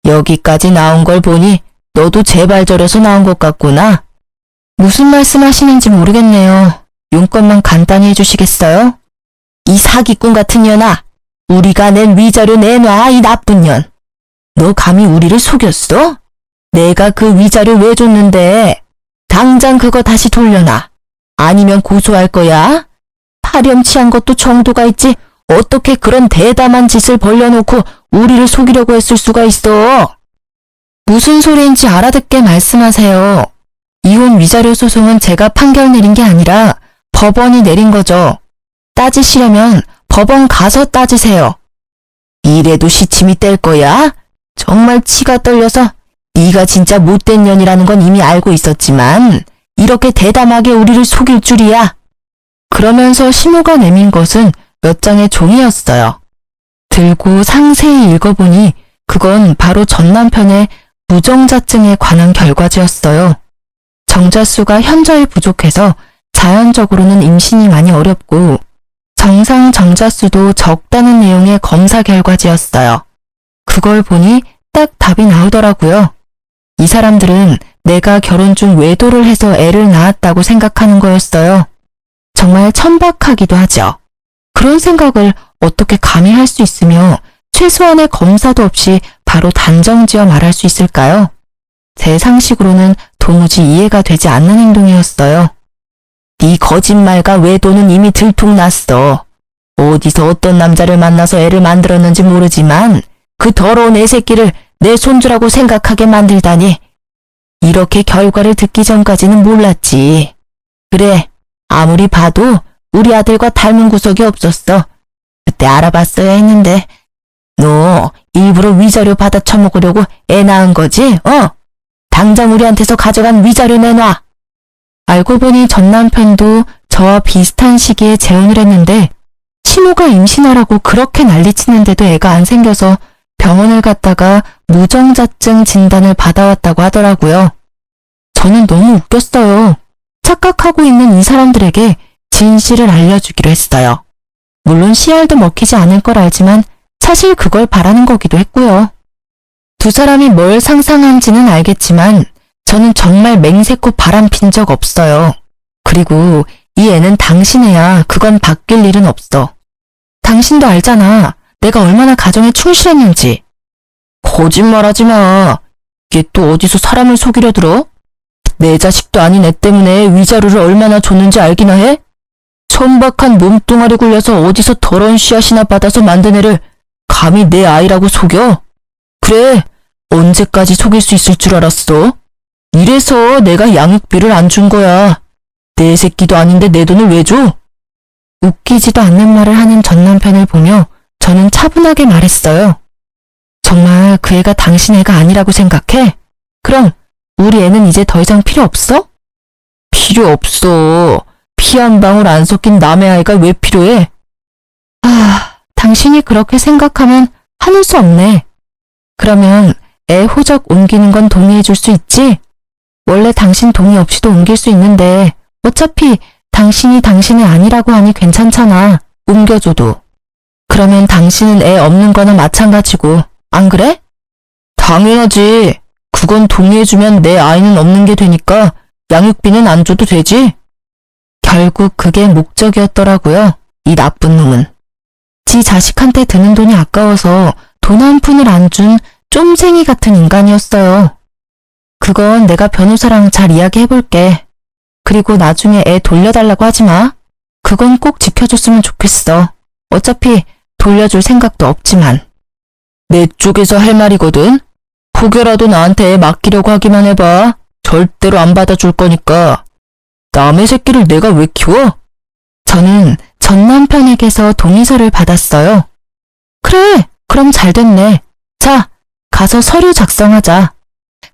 여기까지 나온 걸 보니 너도 제발저려서 나온 것 같구나. 무슨 말씀하시는지 모르겠네요. 용건만 간단히 해주시겠어요? 이 사기꾼 같은 년아, 우리가 낸 위자료 내놔, 이 나쁜 년. 너 감히 우리를 속였어? 내가 그 위자료 왜 줬는데? 당장 그거 다시 돌려놔. 아니면 고소할 거야? 파렴치한 것도 정도가 있지 어떻게 그런 대담한 짓을 벌려놓고 우리를 속이려고 했을 수가 있어? 무슨 소리인지 알아듣게 말씀하세요. 이혼 위자료 소송은 제가 판결 내린 게 아니라 법원이 내린 거죠. 따지시려면 법원 가서 따지세요. 이래도 시침이 뗄 거야? 정말 치가 떨려서 네가 진짜 못된 년이라는 건 이미 알고 있었지만 이렇게 대담하게 우리를 속일 줄이야. 그러면서 시모가 내민 것은 몇 장의 종이였어요. 들고 상세히 읽어보니 그건 바로 전 남편의 무정자증에 관한 결과지였어요. 정자수가 현저히 부족해서 자연적으로는 임신이 많이 어렵고 정상 정자수도 적다는 내용의 검사 결과지였어요. 그걸 보니 딱 답이 나오더라고요. 이 사람들은 내가 결혼 중 외도를 해서 애를 낳았다고 생각하는 거였어요. 정말 천박하기도 하죠. 그런 생각을 어떻게 감히 할 수 있으며 최소한의 검사도 없이 바로 단정지어 말할 수 있을까요? 제 상식으로는 도무지 이해가 되지 않는 행동이었어요. 네 거짓말과 외도는 이미 들통났어. 어디서 어떤 남자를 만나서 애를 만들었는지 모르지만 그 더러운 애새끼를 내 손주라고 생각하게 만들다니. 이렇게 결과를 듣기 전까지는 몰랐지. 그래, 아무리 봐도 우리 아들과 닮은 구석이 없었어. 그때 알아봤어야 했는데. 너 일부러 위자료 받아 처먹으려고 애 낳은 거지? 당장 우리한테서 가져간 위자료 내놔. 알고 보니 전 남편도 저와 비슷한 시기에 재혼을 했는데 시모가 임신하라고 그렇게 난리치는데도 애가 안 생겨서 병원을 갔다가 무정자증 진단을 받아왔다고 하더라고요. 저는 너무 웃겼어요. 착각하고 있는 이 사람들에게 진실을 알려주기로 했어요. 물론 씨알도 먹히지 않을 걸 알지만 사실 그걸 바라는 거기도 했고요. 두 사람이 뭘 상상한지는 알겠지만 저는 정말 맹세코 바람핀 적 없어요. 그리고 이 애는 당신 애야. 그건 바뀔 일은 없어. 당신도 알잖아. 내가 얼마나 가정에 충실했는지. 거짓말하지 마. 이게 또 어디서 사람을 속이려 들어? 내 자식도 아닌 애 때문에 위자료를 얼마나 줬는지 알기나 해? 천박한 몸뚱아리 굴려서 어디서 더러운 씨앗이나 받아서 만든 애를 감히 내 아이라고 속여? 그래, 언제까지 속일 수 있을 줄 알았어? 이래서 내가 양육비를 안 준 거야. 내 새끼도 아닌데 내 돈을 왜 줘? 웃기지도 않는 말을 하는 전 남편을 보며 저는 차분하게 말했어요. 정말 그 애가 당신 애가 아니라고 생각해? 그럼 우리 애는 이제 더 이상 필요 없어? 필요 없어. 피 한 방울 안 섞인 남의 아이가 왜 필요해? 당신이 그렇게 생각하면 하는 수 없네. 그러면 애 호적 옮기는 건 동의해 줄 수 있지? 원래 당신 동의 없이도 옮길 수 있는데 어차피 당신이 당신의 아니라고 하니 괜찮잖아. 옮겨줘도. 그러면 당신은 애 없는 거나 마찬가지고, 안 그래? 당연하지. 그건 동의해주면 내 아이는 없는 게 되니까 양육비는 안 줘도 되지. 결국 그게 목적이었더라고요. 이 나쁜 놈은. 지 자식한테 드는 돈이 아까워서 돈 한 푼을 안 준 쫌생이 같은 인간이었어요. 그건 내가 변호사랑 잘 이야기해볼게. 그리고 나중에 애 돌려달라고 하지 마. 그건 꼭 지켜줬으면 좋겠어. 어차피 돌려줄 생각도 없지만. 내 쪽에서 할 말이거든. 혹여라도 나한테 애 맡기려고 하기만 해봐. 절대로 안 받아줄 거니까. 남의 새끼를 내가 왜 키워? 저는 전 남편에게서 동의서를 받았어요. 그래, 그럼 잘 됐네. 자, 가서 서류 작성하자.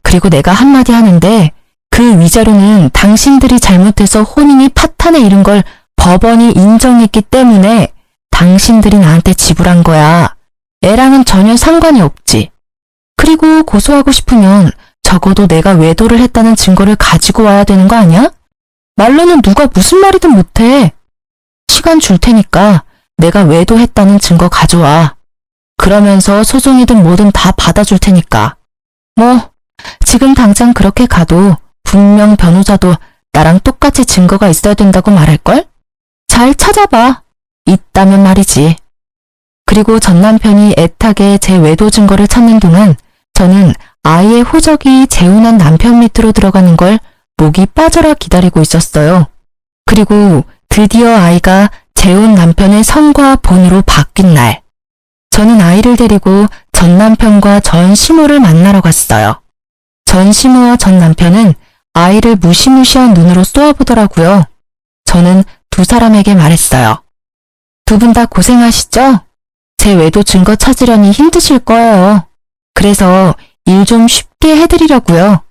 그리고 내가 한마디 하는데 그 위자료는 당신들이 잘못해서 혼인이 파탄에 이른 걸 법원이 인정했기 때문에 당신들이 나한테 지불한 거야. 애랑은 전혀 상관이 없지. 그리고 고소하고 싶으면 적어도 내가 외도를 했다는 증거를 가지고 와야 되는 거 아니야? 말로는 누가 무슨 말이든 못해. 시간 줄 테니까 내가 외도했다는 증거 가져와. 그러면서 소송이든 뭐든 다 받아줄 테니까. 뭐 지금 당장 그렇게 가도 분명 변호사도 나랑 똑같이 증거가 있어야 된다고 말할걸? 잘 찾아봐. 있다면 말이지. 그리고 전 남편이 애타게 제 외도 증거를 찾는 동안 저는 아이의 호적이 재혼한 남편 밑으로 들어가는 걸 목이 빠져라 기다리고 있었어요. 그리고 드디어 아이가 재혼 남편의 성과 본으로 바뀐 날, 저는 아이를 데리고 전 남편과 전 시모를 만나러 갔어요. 전 시모와 전 남편은 아이를 무시무시한 눈으로 쏘아보더라고요. 저는 두 사람에게 말했어요. 두 분 다 고생하시죠? 제 외도 증거 찾으려니 힘드실 거예요. 그래서 일 좀 쉽게 해드리려고요.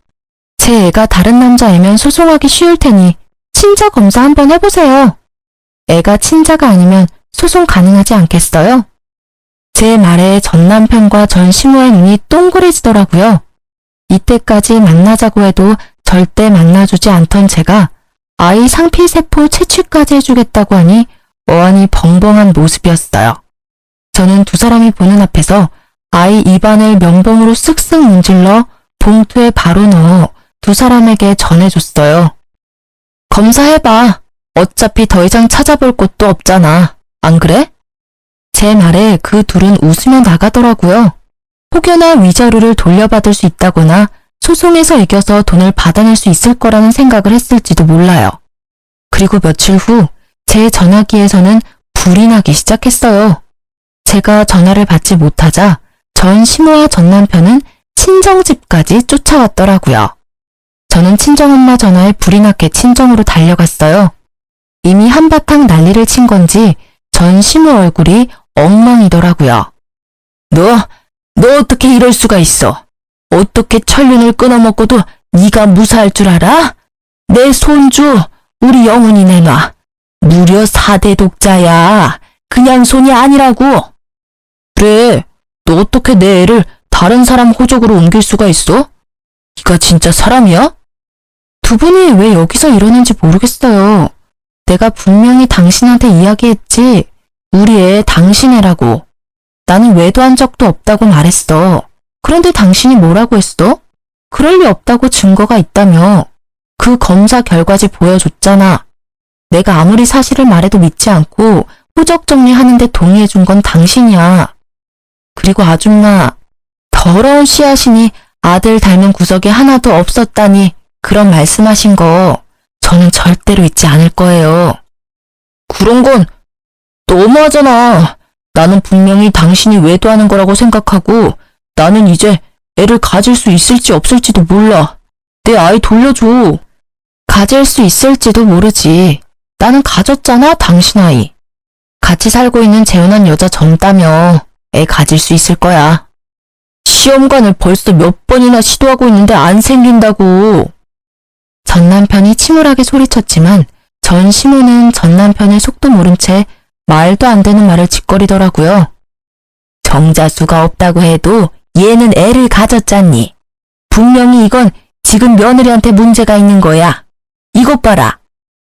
제 애가 다른 남자애면 소송하기 쉬울 테니 친자 검사 한번 해보세요. 애가 친자가 아니면 소송 가능하지 않겠어요? 제 말에 전 남편과 전 시모의 눈이 동그래지더라고요. 이때까지 만나자고 해도 절대 만나주지 않던 제가 아이 상피세포 채취까지 해주겠다고 하니 어안이 벙벙한 모습이었어요. 저는 두 사람이 보는 앞에서 아이 입안을 면봉으로 쓱쓱 문질러 봉투에 바로 넣어 두 사람에게 전해줬어요. 검사해봐. 어차피 더 이상 찾아볼 곳도 없잖아. 안 그래? 제 말에 그 둘은 웃으며 나가더라고요. 혹여나 위자료를 돌려받을 수 있다거나 소송에서 이겨서 돈을 받아낼 수 있을 거라는 생각을 했을지도 몰라요. 그리고 며칠 후 제 전화기에서는 불이 나기 시작했어요. 제가 전화를 받지 못하자 전 시모와 전 남편은 친정집까지 쫓아왔더라고요. 저는 친정엄마 전화에 불이 나게 친정으로 달려갔어요. 이미 한바탕 난리를 친 건지 전 시모 얼굴이 엉망이더라고요. 너 어떻게 이럴 수가 있어? 어떻게 천륜을 끊어먹고도 네가 무사할 줄 알아? 내 손주, 우리 영훈이 내놔. 무려 4대 독자야. 그냥 손이 아니라고. 그래, 너 어떻게 내 애를 다른 사람 호적으로 옮길 수가 있어? 네가 진짜 사람이야? 두 분이 왜 여기서 이러는지 모르겠어요. 내가 분명히 당신한테 이야기했지. 우리 애 당신 애라고. 나는 외도한 적도 없다고 말했어. 그런데 당신이 뭐라고 했어? 그럴 리 없다고 증거가 있다며. 그 검사 결과지 보여줬잖아. 내가 아무리 사실을 말해도 믿지 않고 호적 정리하는데 동의해준 건 당신이야. 그리고 아줌마, 더러운 씨앗이니 아들 닮은 구석이 하나도 없었다니 그런 말씀하신 거 저는 절대로 잊지 않을 거예요. 그런 건 너무하잖아. 나는 분명히 당신이 외도하는 거라고 생각하고 나는 이제 애를 가질 수 있을지 없을지도 몰라. 내 아이 돌려줘. 가질 수 있을지도 모르지. 나는 가졌잖아, 당신 아이. 같이 살고 있는 재혼한 여자 젊다며 애 가질 수 있을 거야. 시험관을 벌써 몇 번이나 시도하고 있는데 안 생긴다고. 전 남편이 침울하게 소리쳤지만 전 시모는 전 남편의 속도 모른 채 말도 안 되는 말을 짓거리더라고요. 정자수가 없다고 해도 얘는 애를 가졌잖니. 분명히 이건 지금 며느리한테 문제가 있는 거야. 이것 봐라.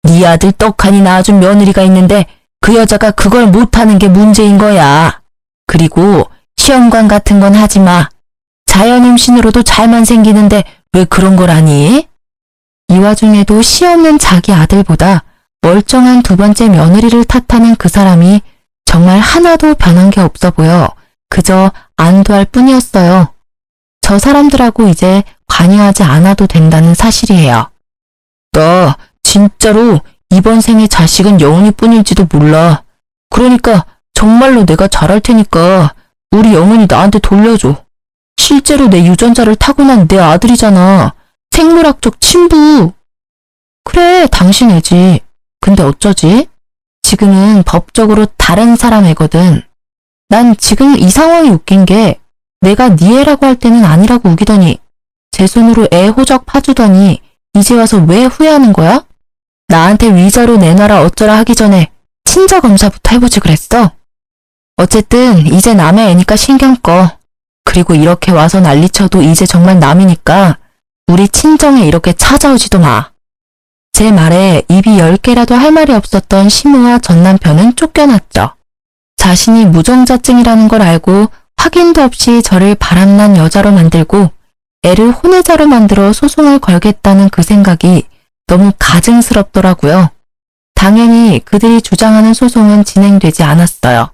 네 아들 떡하니 낳아준 며느리가 있는데 그 여자가 그걸 못하는 게 문제인 거야. 그리고 시험관 같은 건 하지 마. 자연 임신으로도 잘만 생기는데 왜 그런 걸 하니? 이 와중에도 시 없는 자기 아들보다 멀쩡한 두 번째 며느리를 탓하는 그 사람이 정말 하나도 변한 게 없어 보여 그저 안도할 뿐이었어요. 저 사람들하고 이제 관여하지 않아도 된다는 사실이에요. 나 진짜로 이번 생에 자식은 영훈이 뿐일지도 몰라. 그러니까 정말로 내가 잘할 테니까 우리 영훈이 나한테 돌려줘. 실제로 내 유전자를 타고난 내 아들이잖아. 생물학적 친부. 그래, 당신 애지. 근데 어쩌지? 지금은 법적으로 다른 사람 애거든. 난 지금 이 상황이 웃긴 게 내가 네 애라고 할 때는 아니라고 우기더니 제 손으로 애 호적 파주더니 이제 와서 왜 후회하는 거야? 나한테 위자료 내놔라 어쩌라 하기 전에 친자 검사부터 해보지 그랬어. 어쨌든 이제 남의 애니까 신경 꺼. 그리고 이렇게 와서 난리쳐도 이제 정말 남이니까 우리 친정에 이렇게 찾아오지도 마. 제 말에 입이 10개라도 할 말이 없었던 시모와 전 남편은 쫓겨났죠. 자신이 무정자증이라는 걸 알고 확인도 없이 저를 바람난 여자로 만들고 애를 혼외자로 만들어 소송을 걸겠다는 그 생각이 너무 가증스럽더라고요. 당연히 그들이 주장하는 소송은 진행되지 않았어요.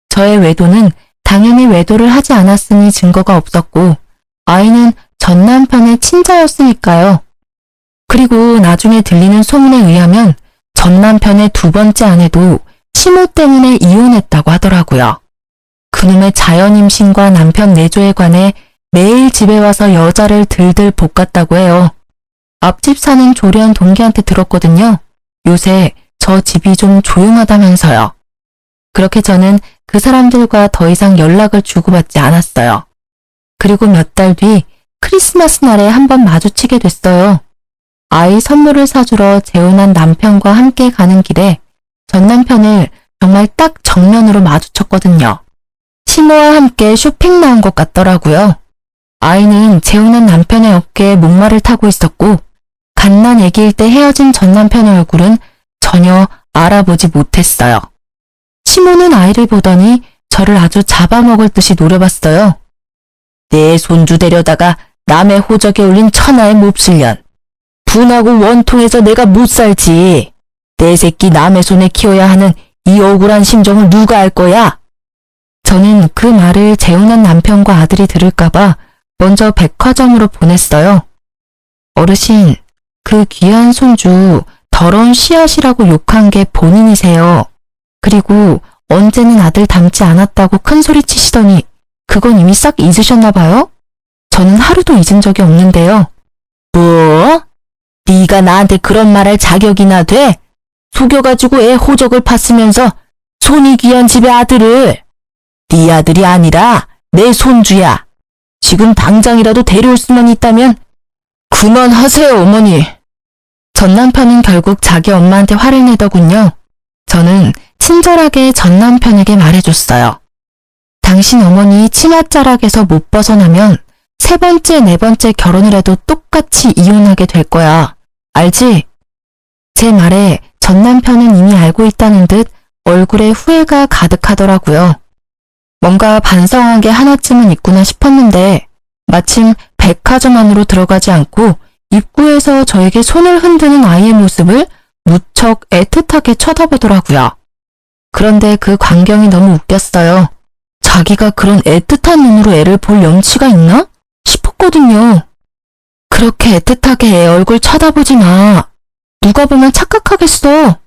저의 외도는 당연히 외도를 하지 않았으니 증거가 없었고 아이는 전 남편의 친자였으니까요. 그리고 나중에 들리는 소문에 의하면 전 남편의 두 번째 아내도 시모 때문에 이혼했다고 하더라고요. 그놈의 자연 임신과 남편 내조에 관해 매일 집에 와서 여자를 들들 볶았다고 해요. 앞집 사는 조련 동기한테 들었거든요. 요새 저 집이 좀 조용하다면서요. 그렇게 저는 그 사람들과 더 이상 연락을 주고받지 않았어요. 그리고 몇 달 뒤 크리스마스 날에 한번 마주치게 됐어요. 아이 선물을 사주러 재혼한 남편과 함께 가는 길에 전 남편을 정말 딱 정면으로 마주쳤거든요. 시모와 함께 쇼핑 나온 것 같더라고요. 아이는 재혼한 남편의 어깨에 목마를 타고 있었고 갓난 아기일 때 헤어진 전 남편의 얼굴은 전혀 알아보지 못했어요. 시모는 아이를 보더니 저를 아주 잡아먹을 듯이 노려봤어요. 내 손주 데려다가 남의 호적에 올린 천하의 몹쓸년. 분하고 원통해서 내가 못 살지. 내 새끼 남의 손에 키워야 하는 이 억울한 심정을 누가 알 거야? 저는 그 말을 재혼한 남편과 아들이 들을까봐 먼저 백화점으로 보냈어요. 어르신, 그 귀한 손주 더러운 씨앗이라고 욕한 게 본인이세요. 그리고 언제는 아들 닮지 않았다고 큰소리 치시더니 그건 이미 싹 잊으셨나 봐요? 저는 하루도 잊은 적이 없는데요. 뭐? 네가 나한테 그런 말 할 자격이나 돼? 속여가지고 애 호적을 팠으면서 손이 귀한 집의 아들을. 네 아들이 아니라 내 손주야. 지금 당장이라도 데려올 수만 있다면 그만하세요, 어머니. 전 남편은 결국 자기 엄마한테 화를 내더군요. 저는 친절하게 전 남편에게 말해줬어요. 당신 어머니 치맛자락에서 못 벗어나면 세 번째, 네 번째 결혼을 해도 똑같이 이혼하게 될 거야. 알지? 제 말에 전 남편은 이미 알고 있다는 듯 얼굴에 후회가 가득하더라고요. 뭔가 반성한 게 하나쯤은 있구나 싶었는데 마침 백화점 안으로 들어가지 않고 입구에서 저에게 손을 흔드는 아이의 모습을 무척 애틋하게 쳐다보더라고요. 그런데 그 광경이 너무 웃겼어요. 자기가 그런 애틋한 눈으로 애를 볼 염치가 있나? 싶었거든요. 그렇게 애틋하게 애 얼굴 쳐다보지 마. 누가 보면 착각하겠어.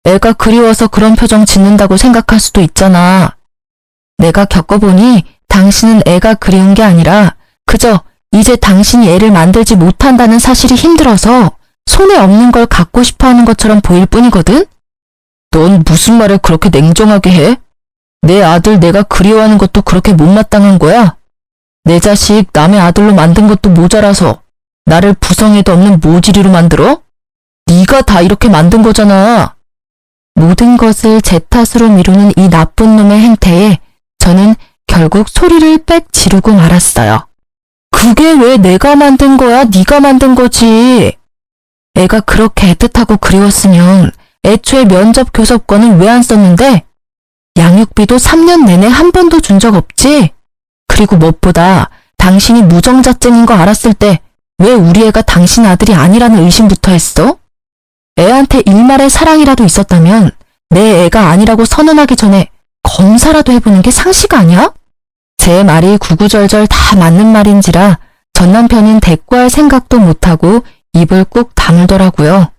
애가 그리워서 그런 표정 짓는다고 생각할 수도 있잖아. 내가 겪어보니 당신은 애가 그리운 게 아니라 그저 이제 당신이 애를 만들지 못한다는 사실이 힘들어서 손에 없는 걸 갖고 싶어 하는 것처럼 보일 뿐이거든? 넌 무슨 말을 그렇게 냉정하게 해? 내 아들 내가 그리워하는 것도 그렇게 못마땅한 거야? 내 자식 남의 아들로 만든 것도 모자라서 나를 부성애도 없는 모지리로 만들어? 네가 다 이렇게 만든 거잖아. 모든 것을 제 탓으로 미루는 이 나쁜 놈의 행태에 저는 결국 소리를 빽 지르고 말았어요. 그게 왜 내가 만든 거야? 네가 만든 거지. 애가 그렇게 애틋하고 그리웠으면 애초에 면접 교섭권을 왜 안 썼는데? 양육비도 3년 내내 한 번도 준 적 없지? 그리고 무엇보다 당신이 무정자증인 거 알았을 때 왜 우리 애가 당신 아들이 아니라는 의심부터 했어? 애한테 일말의 사랑이라도 있었다면 내 애가 아니라고 선언하기 전에 검사라도 해보는 게 상식 아니야? 제 말이 구구절절 다 맞는 말인지라 전 남편은 대꾸할 생각도 못하고 입을 꾹 다물더라고요.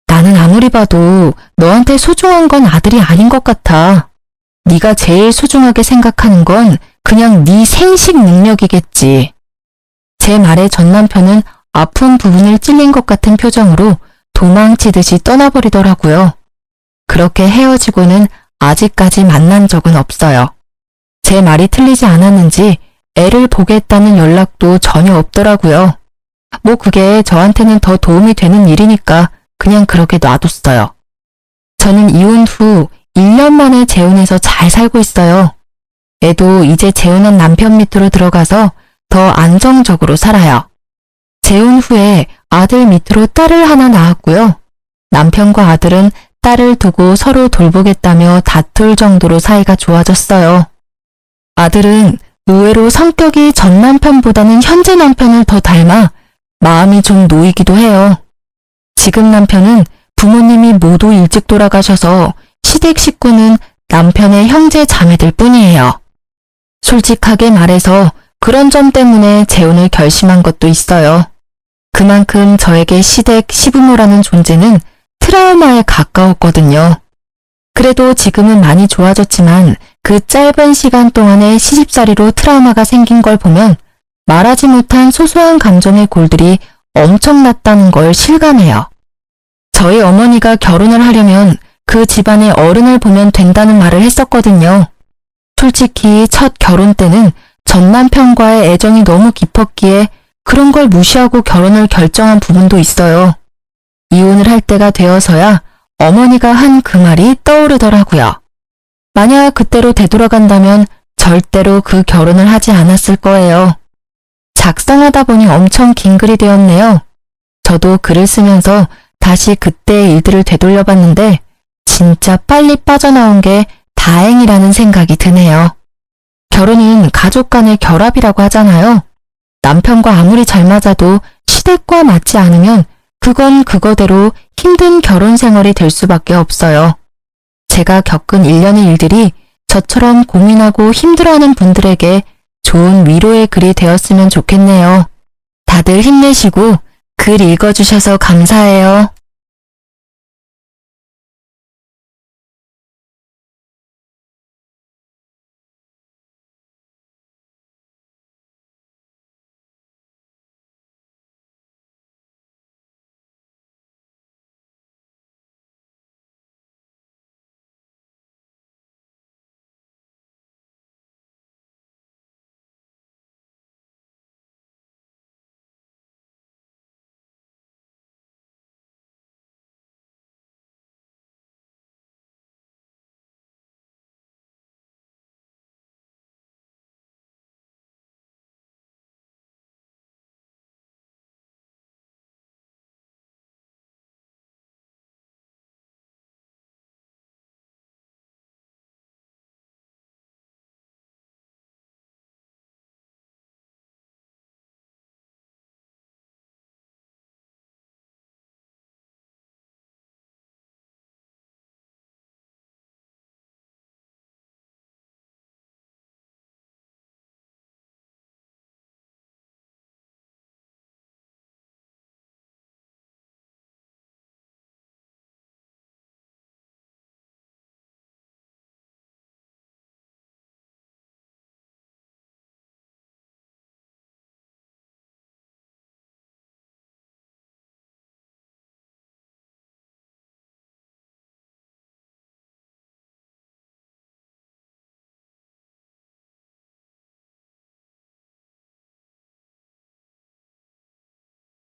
나는 아무리 봐도 너한테 소중한 건 아들이 아닌 것 같아. 네가 제일 소중하게 생각하는 건 그냥 네 생식 능력이겠지. 제 말에 전 남편은 아픈 부분을 찔린 것 같은 표정으로 도망치듯이 떠나버리더라고요. 그렇게 헤어지고는 아직까지 만난 적은 없어요. 제 말이 틀리지 않았는지 애를 보겠다는 연락도 전혀 없더라고요. 뭐 그게 저한테는 더 도움이 되는 일이니까 그냥 그렇게 놔뒀어요. 저는 이혼 후 1년 만에 재혼해서 잘 살고 있어요. 애도 이제 재혼한 남편 밑으로 들어가서 더 안정적으로 살아요. 재혼 후에 아들 밑으로 딸을 하나 낳았고요. 남편과 아들은 딸을 두고 서로 돌보겠다며 다툴 정도로 사이가 좋아졌어요. 아들은 의외로 성격이 전 남편보다는 현재 남편을 더 닮아 마음이 좀 놓이기도 해요. 지금 남편은 부모님이 모두 일찍 돌아가셔서 시댁 식구는 남편의 형제 자매들 뿐이에요. 솔직하게 말해서 그런 점 때문에 재혼을 결심한 것도 있어요. 그만큼 저에게 시댁 시부모라는 존재는 트라우마에 가까웠거든요. 그래도 지금은 많이 좋아졌지만 그 짧은 시간 동안의 시집살이로 트라우마가 생긴 걸 보면 말하지 못한 소소한 감정의 골들이 엄청났다는 걸 실감해요. 저희 어머니가 결혼을 하려면 그 집안의 어른을 보면 된다는 말을 했었거든요. 솔직히 첫 결혼 때는 전 남편과의 애정이 너무 깊었기에 그런 걸 무시하고 결혼을 결정한 부분도 있어요. 이혼을 할 때가 되어서야 어머니가 한 그 말이 떠오르더라고요. 만약 그때로 되돌아간다면 절대로 그 결혼을 하지 않았을 거예요. 작성하다 보니 엄청 긴 글이 되었네요. 저도 글을 쓰면서 다시 그때의 일들을 되돌려봤는데 진짜 빨리 빠져나온 게 다행이라는 생각이 드네요. 결혼은 가족 간의 결합이라고 하잖아요. 남편과 아무리 잘 맞아도 시댁과 맞지 않으면 그건 그거대로 힘든 결혼 생활이 될 수밖에 없어요. 제가 겪은 일련의 일들이 저처럼 고민하고 힘들어하는 분들에게 좋은 위로의 글이 되었으면 좋겠네요. 다들 힘내시고 글 읽어주셔서 감사해요.